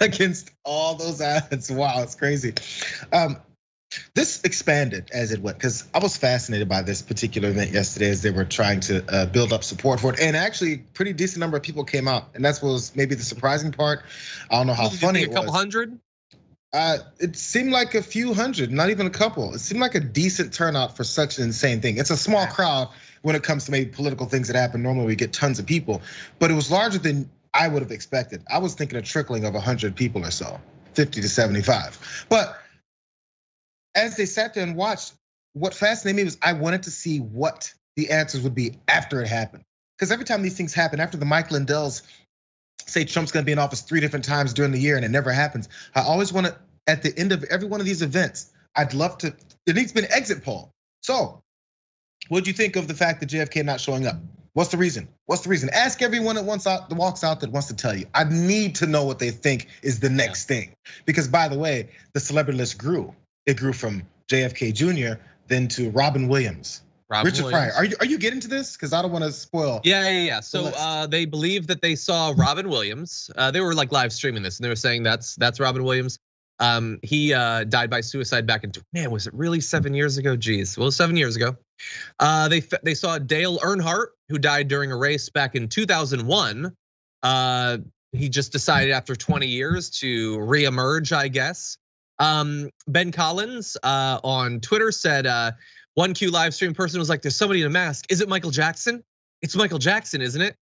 Against all those odds, wow, it's crazy. This expanded as it went because I was fascinated by this particular event yesterday as they were trying to build up support for it, and actually, pretty decent number of people came out, and that was maybe the surprising part. I don't know how funny it was. A couple hundred? It seemed like a few hundred, not even a couple. It seemed like a decent turnout for such an insane thing. It's a small crowd when it comes to maybe political things that happen. Normally, we get tons of people, but it was larger than I would have expected. I was thinking a trickling of 100 people or so, 50 to 75. But as they sat there and watched, what fascinated me was I wanted to see what the answers would be after it happened. Because every time these things happen, after the Mike Lindells say Trump's gonna be in office 3 different times during the year and it never happens, I always want to at the end of every one of these events, I'd love to, there needs to be an exit poll. So what do you think of the fact that JFK not showing up? What's the reason? What's the reason? Ask everyone that walks out that wants to tell you. I need to know what they think is the next thing. Because by the way, the celebrity list grew. It grew from JFK Jr. then to Robin Williams. Richard Pryor. Are you getting to this? Because I don't want to spoil. Yeah. So they believe that they saw Robin Williams. They were like live streaming this, and they were saying that's Robin Williams. He died by suicide back in, man, was it really 7 years ago? Geez, well, 7 years ago. They saw Dale Earnhardt, who died during a race back in 2001. He just decided after 20 years to reemerge, I guess. Ben Collins on Twitter said, one Q live stream person was like, there's somebody in a mask. Is it Michael Jackson? It's Michael Jackson, isn't it?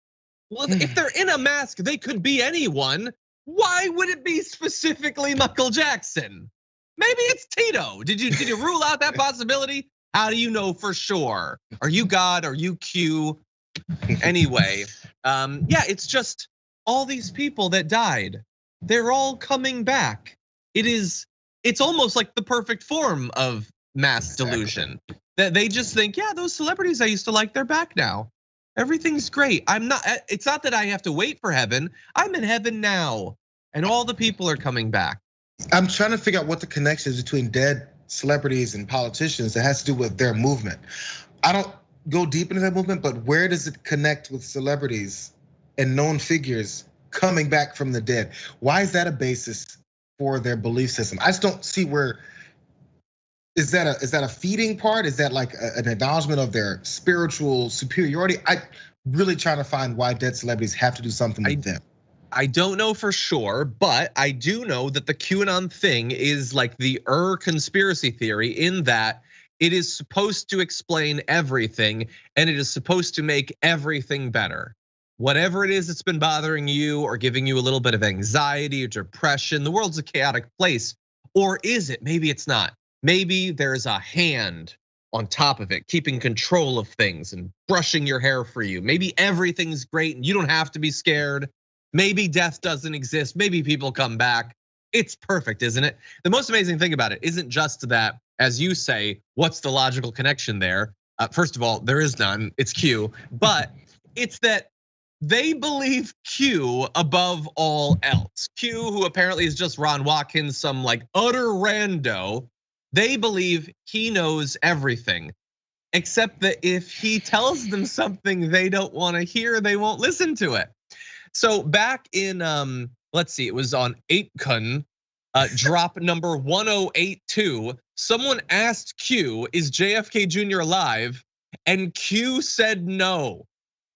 Well, if they're in a mask, they could be anyone. Why would it be specifically Michael Jackson? Maybe it's Tito. Did you rule out that possibility? How do you know for sure? Are you God? Are you Q? Anyway, yeah, it's just all these people that died. They're all coming back. It's almost like the perfect form of mass delusion. That they just think, yeah, those celebrities I used to like, they're back now. Everything's great. It's not that I have to wait for heaven. I'm in heaven now. And all the people are coming back. I'm trying to figure out what the connection is between dead celebrities and politicians that has to do with their movement. I don't go deep into that movement, but where does it connect with celebrities and known figures coming back from the dead? Why is that a basis for their belief system? I just don't see where. Is that a feeding part? Is that like an acknowledgement of their spiritual superiority? I'm really trying to find why dead celebrities have to do something with them. I don't know for sure, but I do know that the QAnon thing is like the conspiracy theory in that it is supposed to explain everything and it is supposed to make everything better. Whatever it is that's been bothering you or giving you a little bit of anxiety or depression, the world's a chaotic place. Or is it? Maybe it's not. Maybe there's a hand on top of it, keeping control of things and brushing your hair for you. Maybe everything's great and you don't have to be scared. Maybe death doesn't exist. Maybe people come back. It's perfect, isn't it? The most amazing thing about it isn't just that, as you say, what's the logical connection there? First of all, there is none, it's Q. But it's that they believe Q above all else. Q, who apparently is just Ron Watkins, some like utter rando. They believe he knows everything, except that if he tells them something they don't want to hear, they won't listen to it. So back in, let's see, it was on 8kun, drop number 1082. Someone asked Q, is JFK Jr. alive? And Q said no.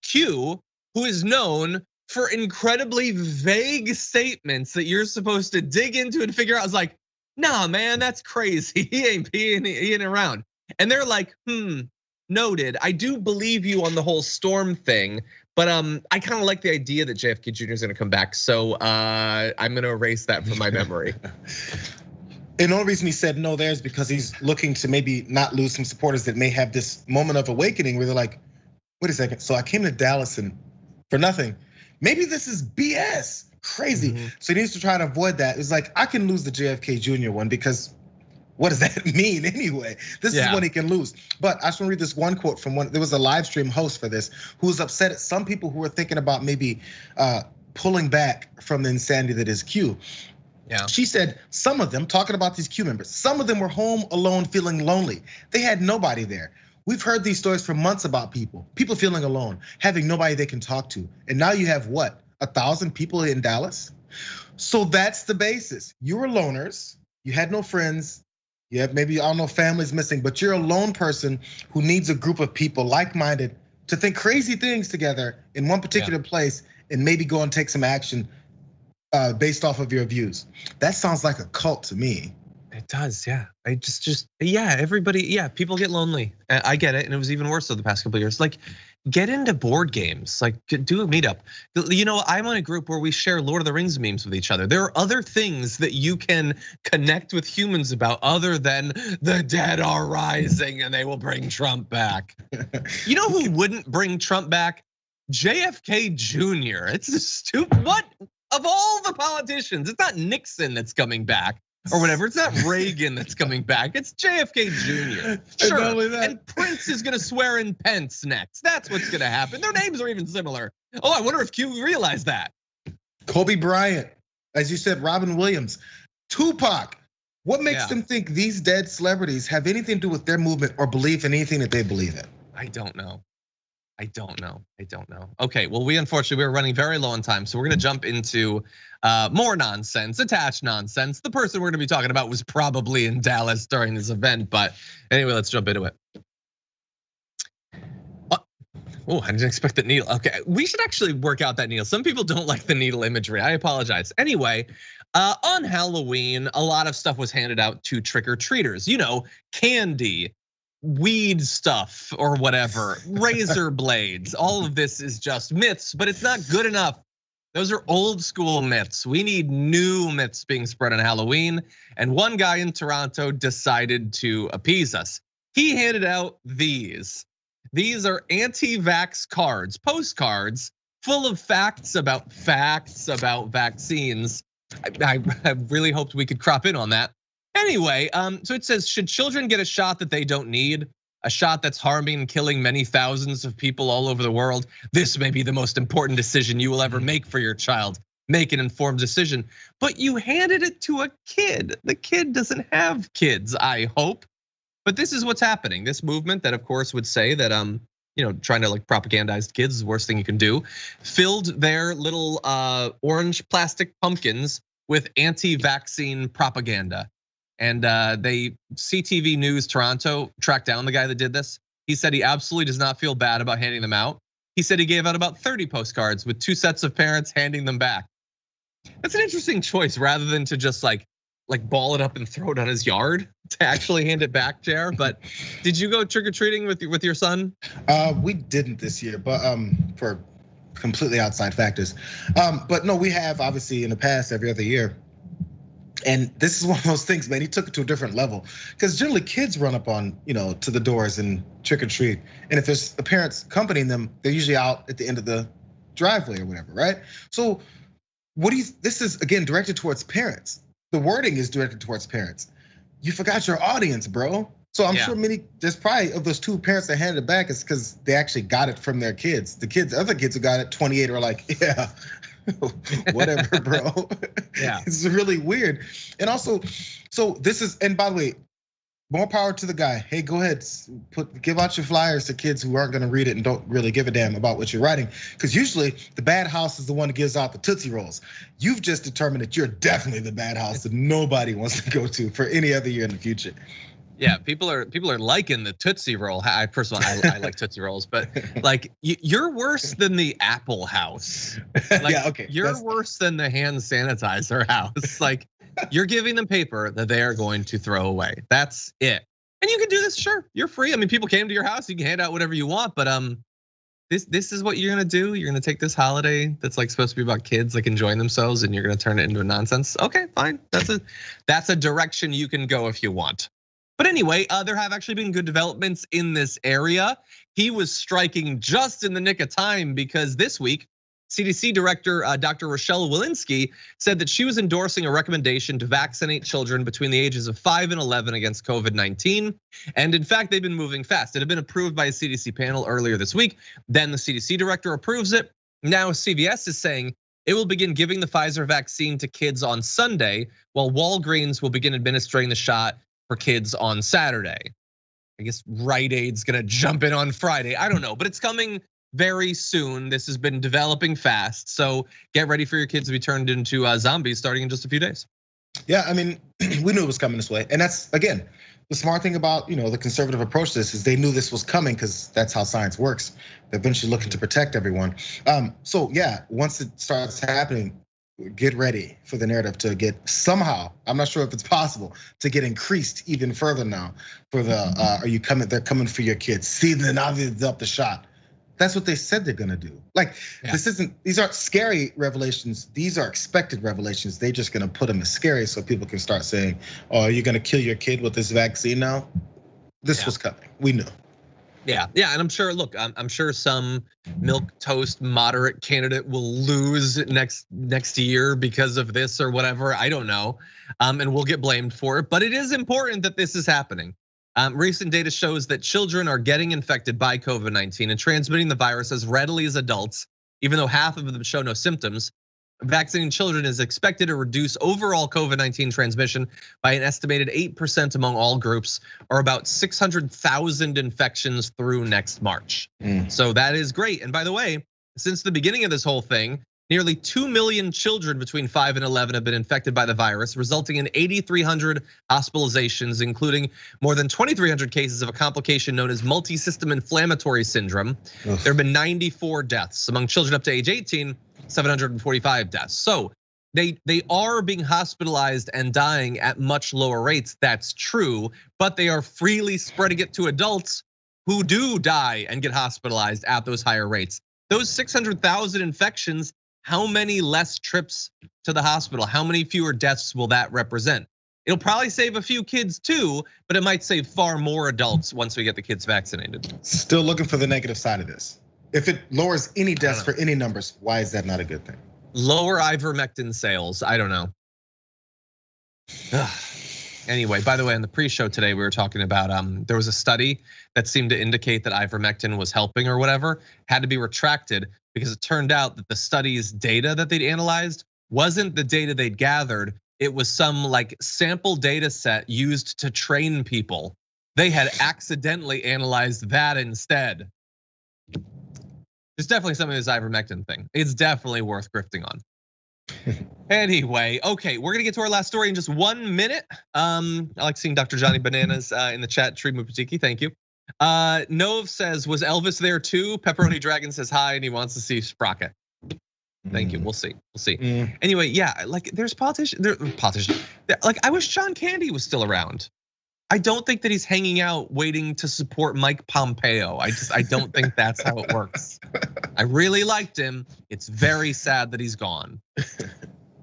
Q, who is known for incredibly vague statements that you're supposed to dig into and figure out, is like, nah, man, that's crazy. He ain't around. And they're like, noted. I do believe you on the whole storm thing, but I kind of like the idea that JFK Jr. is gonna come back. So I'm gonna erase that from my memory. And the only reason he said no there is because he's looking to maybe not lose some supporters that may have this moment of awakening where they're like, wait a second, so I came to Dallas and for nothing. Maybe this is BS. Crazy. So he needs to try to avoid that. It's like, I can lose the JFK Jr. one because what does that mean anyway? This is one he can lose. But I just want to read this one quote from there was a live stream host for this who was upset at some people who were thinking about maybe pulling back from the insanity that is Q. Yeah. She said some of them, talking about these Q members, some of them were home alone feeling lonely. They had nobody there. We've heard these stories for months about people feeling alone, having nobody they can talk to. And now you have what? 1,000 people in Dallas. So that's the basis. You were loners. You had no friends. You have maybe, I don't know, families missing, but you're a lone person who needs a group of people like-minded to think crazy things together in one particular place and maybe go and take some action based off of your views. That sounds like a cult to me. It does, yeah. Everybody, people get lonely. I get it, and it was even worse over the past couple of years. Like, get into board games, like do a meetup. You know, I'm on a group where we share Lord of the Rings memes with each other. There are other things that you can connect with humans about other than the dead are rising and they will bring Trump back. You know who wouldn't bring Trump back? JFK Jr. It's a stupid, what? Of all the politicians, it's not Nixon that's coming back. or whatever. It's not Reagan that's coming back. It's JFK Jr. Sure, and Prince is gonna swear in Pence next. That's what's gonna happen. Their names are even similar. Oh, I wonder if Q realized that. Kobe Bryant, as you said, Robin Williams, Tupac. What makes them think these dead celebrities have anything to do with their movement or believe in anything that they believe in? I don't know. Okay, well, unfortunately we're running very low on time, so we're gonna jump into more nonsense, attached nonsense. The person we're gonna be talking about was probably in Dallas during this event, but anyway, let's jump into it. Oh, I didn't expect the needle. Okay, we should actually work out that needle. Some people don't like the needle imagery. I apologize. Anyway, on Halloween, a lot of stuff was handed out to trick-or-treaters. You know, candy, weed stuff or whatever, razor blades. All of this is just myths, but it's not good enough. Those are old school myths. We need new myths being spread on Halloween. And one guy in Toronto decided to appease us. He handed out these. These are anti-vax cards, postcards full of facts about vaccines. I really hoped we could crop in on that. Anyway, so it says, should children get a shot that they don't need? A shot that's harming and killing many thousands of people all over the world? This may be the most important decision you will ever make for your child. Make an informed decision. But you handed it to a kid. The kid doesn't have kids, I hope. But this is what's happening. This movement that, of course, would say that trying to like propagandize kids is the worst thing you can do, filled their little orange plastic pumpkins with anti-vaccine propaganda. And CTV News Toronto tracked down the guy that did this. He said he absolutely does not feel bad about handing them out. He said he gave out about 30 postcards with 2 sets of parents handing them back. That's an interesting choice rather than to just like ball it up and throw it on his yard, to actually hand it back, Jayar. But did you go trick-or-treating with your son? We didn't this year, but for completely outside factors. But no, we have obviously in the past every other year. And this is one of those things, man, he took it to a different level. Because generally kids run up on, to the doors and trick or treat. And if there's the parents accompanying them, they're usually out at the end of the driveway or whatever, right? So this is again directed towards parents. The wording is directed towards parents. You forgot your audience, bro. So I'm sure there's probably of those 2 parents that handed it back is because they actually got it from their kids. The other kids who got it, 28, are like, yeah, whatever, bro. Yeah, it's really weird. And also, so this is, and by the way, more power to the guy. Hey, go ahead, give out your flyers to kids who aren't gonna read it and don't really give a damn about what you're writing. Because usually the bad house is the one that gives out the Tootsie Rolls. You've just determined that you're definitely the bad house that nobody wants to go to for any other year in the future. Yeah, people are liking the Tootsie Roll. I personally, I like Tootsie Rolls, but like you're worse than the Apple House. Like, yeah, okay. You're worse than the hand sanitizer house. Like you're giving them paper that they are going to throw away. That's it. And you can do this, sure. You're free. I mean, people came to your house. You can hand out whatever you want, but this is what you're gonna do. You're gonna take this holiday that's like supposed to be about kids like enjoying themselves, and you're gonna turn it into a nonsense. Okay, fine. That's a direction you can go if you want. But anyway, there have actually been good developments in this area. He was striking just in the nick of time because this week, CDC Director Dr. Rochelle Walensky said that she was endorsing a recommendation to vaccinate children between the ages of 5 and 11 against COVID-19. And in fact, they've been moving fast. It had been approved by a CDC panel earlier this week. Then the CDC director approves it. Now CVS is saying it will begin giving the Pfizer vaccine to kids on Sunday, while Walgreens will begin administering the shot for kids on Saturday. I guess Rite Aid's gonna jump in on Friday. I don't know, but it's coming very soon. This has been developing fast. So get ready for your kids to be turned into zombies starting in just a few days. Yeah, I mean, we knew it was coming this way. And that's, again, the smart thing about the conservative approach to this is they knew this was coming because that's how science works. They're eventually looking to protect everyone. So yeah, once it starts happening, get ready for the narrative to get somehow, I'm not sure if it's possible, to get increased even further now for the, are you coming, they're coming for your kids. See, then now they've upped the shot. That's what they said they're gonna do. Like, these aren't scary revelations. These are expected revelations. They're just gonna put them as scary so people can start saying, oh, are you gonna kill your kid with this vaccine now? This was coming, we knew. Yeah, and I'm sure. Look, I'm sure some milquetoast moderate candidate will lose next year because of this or whatever. I don't know, and we'll get blamed for it. But it is important that this is happening. Recent data shows that children are getting infected by COVID-19 and transmitting the virus as readily as adults, even though half of them show no symptoms. Vaccinating children is expected to reduce overall COVID-19 transmission by an estimated 8% among all groups, or about 600,000 infections through next March. So that is great. And by the way, since the beginning of this whole thing, nearly 2 million children between 5 and 11 have been infected by the virus, resulting in 8,300 hospitalizations, including more than 2,300 cases of a complication known as multi-system inflammatory syndrome. There have been 94 deaths among children up to age 18. 745 deaths. So they are being hospitalized and dying at much lower rates. That's true, but they are freely spreading it to adults who do die and get hospitalized at those higher rates. Those 600,000 infections, how many less trips to the hospital? How many fewer deaths will that represent? It'll probably save a few kids too, but it might save far more adults once we get the kids vaccinated. Still looking for the negative side of this. If it lowers any deaths for any numbers, why is that not a good thing? Lower ivermectin sales, I don't know. Anyway, by the way, on the pre-show today, we were talking about there was a study that seemed to indicate that ivermectin was helping or whatever, had to be retracted because it turned out that the study's data that they'd analyzed wasn't the data they'd gathered. It was some like sample data set used to train people. They had accidentally analyzed that instead. There's definitely something to this ivermectin thing. It's definitely worth grifting on. Anyway, okay, we're gonna get to our last story in just 1 minute. I like seeing Dr. Johnny Bananas in the chat. Tree Mupatiki, thank you. Nov says, was Elvis there too? Pepperoni Dragon says hi and he wants to see Sprocket. Thank you. We'll see. Anyway, yeah, like there's politicians. Like I wish John Candy was still around. I don't think that he's hanging out waiting to support Mike Pompeo. I don't think that's how it works. I really liked him. It's very sad that he's gone.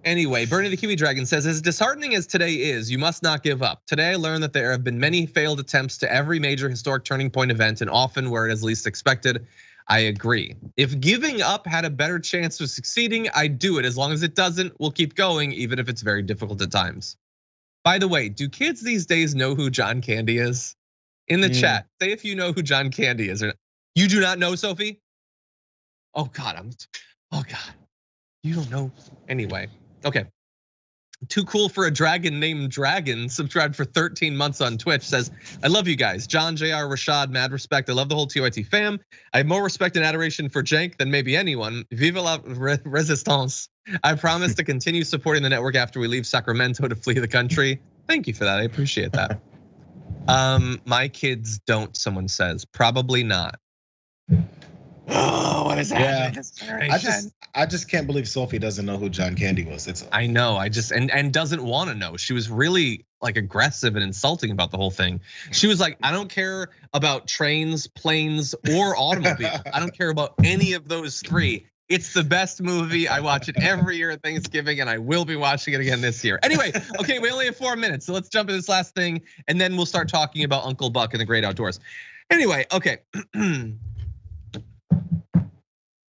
Anyway, Bernie the Kiwi Dragon says, as disheartening as today is, you must not give up. Today I learned that there have been many failed attempts to every major historic turning point event and often where it is least expected. I agree. If giving up had a better chance of succeeding, I'd do it. As long as it doesn't, we'll keep going, even if it's very difficult at times. By the way, do kids these days know who John Candy is? In the chat, say if you know who John Candy is. You do not know, Sophie? Oh God, you don't know. Anyway, okay. Too cool for a dragon named Dragon, subscribed for 13 months on Twitch, says, I love you guys. John, Jayar, Rashad, mad respect. I love the whole TYT fam. I have more respect and adoration for Jank than maybe anyone. Vive la resistance. I promise to continue supporting the network after we leave Sacramento to flee the country. Thank you for that, I appreciate that. My kids don't, someone says, probably not. Oh, what is happening? Yeah. I just can't believe Sophie doesn't know who John Candy was. I know. And doesn't want to know. She was really like aggressive and insulting about the whole thing. She was like, I don't care about trains, planes, or automobiles. I don't care about any of those three. It's the best movie. I watch it every year at Thanksgiving, and I will be watching it again this year. Anyway, okay, we only have 4 minutes, so let's jump into this last thing, and then we'll start talking about Uncle Buck and the great outdoors. Anyway, okay.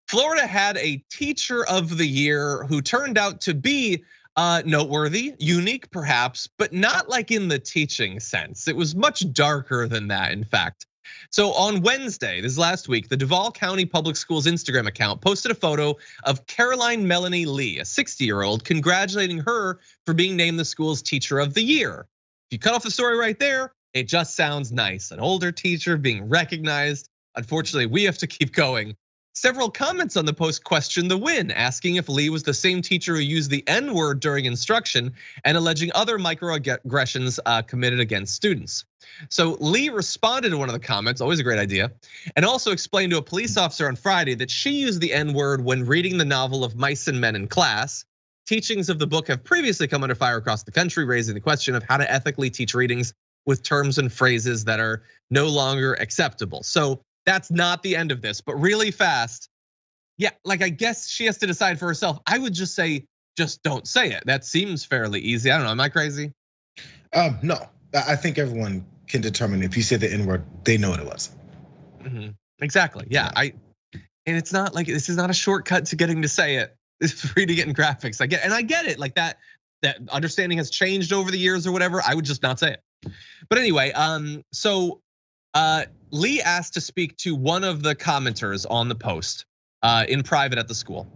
Florida had a teacher of the year who turned out to be noteworthy, unique perhaps, but not like in the teaching sense. It was much darker than that, in fact. So on Wednesday, this last week, the Duval County Public Schools Instagram account posted a photo of Caroline Melanie Lee, a 60-year-old, congratulating her for being named the school's teacher of the year. If you cut off the story right there, it just sounds nice. An older teacher being recognized. Unfortunately, we have to keep going. Several comments on the post questioned the win, asking if Lee was the same teacher who used the N-word during instruction and alleging other microaggressions committed against students. So Lee responded to one of the comments, always a great idea, and also explained to a police officer on Friday that she used the N-word when reading the novel of Mice and Men in class. Teachings of the book have previously come under fire across the country, raising the question of how to ethically teach readings with terms and phrases that are no longer acceptable. So that's not the end of this, but really fast. Yeah, like I guess she has to decide for herself. I would just say, just don't say it. That seems fairly easy. I don't know, am I crazy? No, I think everyone can determine if you say the N-word, they know what it was. Exactly. Yeah. And it's not like this is not a shortcut to getting to say it. It's reading it in graphics. I get it. Like that understanding has changed over the years or whatever. I would just not say it. But anyway, so Lee asked to speak to one of the commenters on the post in private at the school.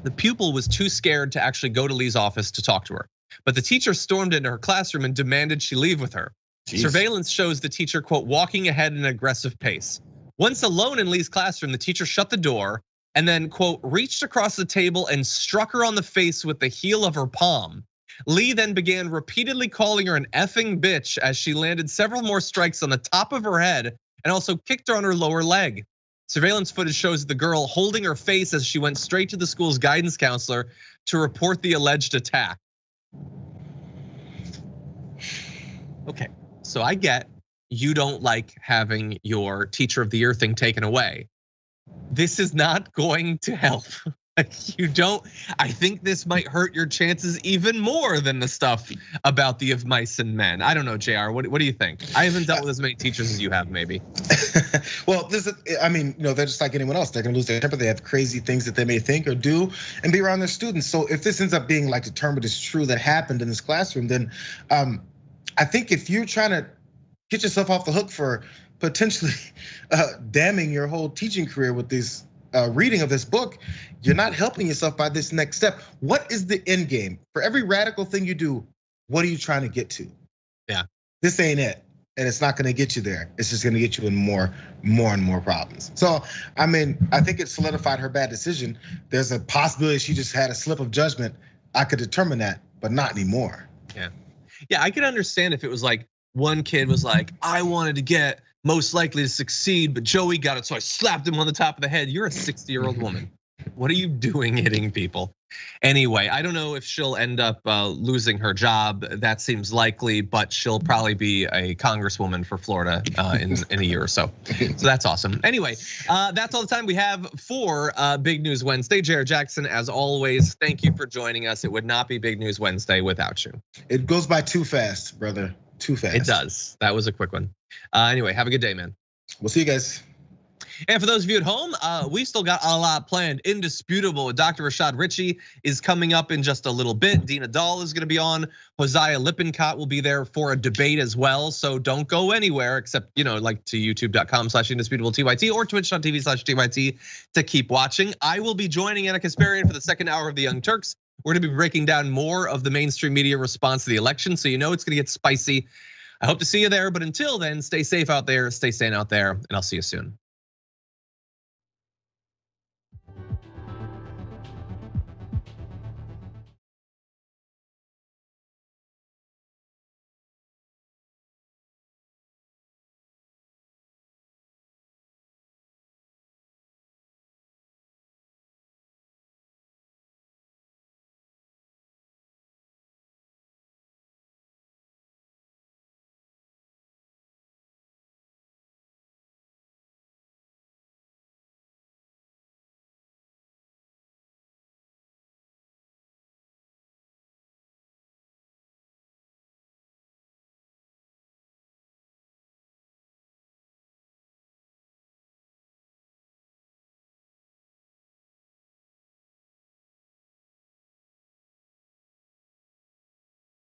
The pupil was too scared to actually go to Lee's office to talk to her, but the teacher stormed into her classroom and demanded she leave with her. Jeez. Surveillance shows the teacher, quote, walking ahead at an aggressive pace. Once alone in Lee's classroom, the teacher shut the door and then, quote, reached across the table and struck her on the face with the heel of her palm. Lee then began repeatedly calling her an effing bitch as she landed several more strikes on the top of her head and also kicked her on her lower leg. Surveillance footage shows the girl holding her face as she went straight to the school's guidance counselor to report the alleged attack. Okay, so I get you don't like having your teacher of the year thing taken away. This is not going to help. You don't, I think this might hurt your chances even more than the stuff about the of mice and men. I don't know, Jayar, what do you think? I haven't dealt with as many teachers as you have, maybe. Well, I mean, they're just like anyone else. They're gonna lose their temper. They have crazy things that they may think or do and be around their students. So if this ends up being like determined as true that happened in this classroom, then I think if you're trying to get yourself off the hook for potentially damning your whole teaching career with this reading of this book, you're not helping yourself by this next step. What is the end game? For every radical thing you do, what are you trying to get to? Yeah. This ain't it. And it's not gonna get you there. It's just gonna get you in more and more problems. So, I mean, I think it solidified her bad decision. There's a possibility she just had a slip of judgment. I could determine that, but not anymore. Yeah, I could understand if it was like one kid was like, I wanted to get most likely to succeed, but Joey got it, so I slapped him on the top of the head. You're a 60-year-old woman. What are you doing hitting people? Anyway, I don't know if she'll end up losing her job. That seems likely, but she'll probably be a congresswoman for Florida in a year or so. So that's awesome. Anyway, that's all the time we have for Big News Wednesday. Jayar Jackson, as always, thank you for joining us. It would not be Big News Wednesday without you. It goes by too fast, brother. Too fast. It does. That was a quick one. Anyway, have a good day, man. We'll see you guys. And for those of you at home, we still got a lot planned. Indisputable with Dr. Rashad Ritchie is coming up in just a little bit. Dina Dahl is gonna be on. Hosea Lippincott will be there for a debate as well. So don't go anywhere except, like to youtube.com/indisputable_TYT or twitch.tv/TYT to keep watching. I will be joining Anna Kasparian for the second hour of the Young Turks. We're gonna be breaking down more of the mainstream media response to the election. So it's gonna get spicy. I hope to see you there, but until then, stay safe out there, stay sane out there, and I'll see you soon.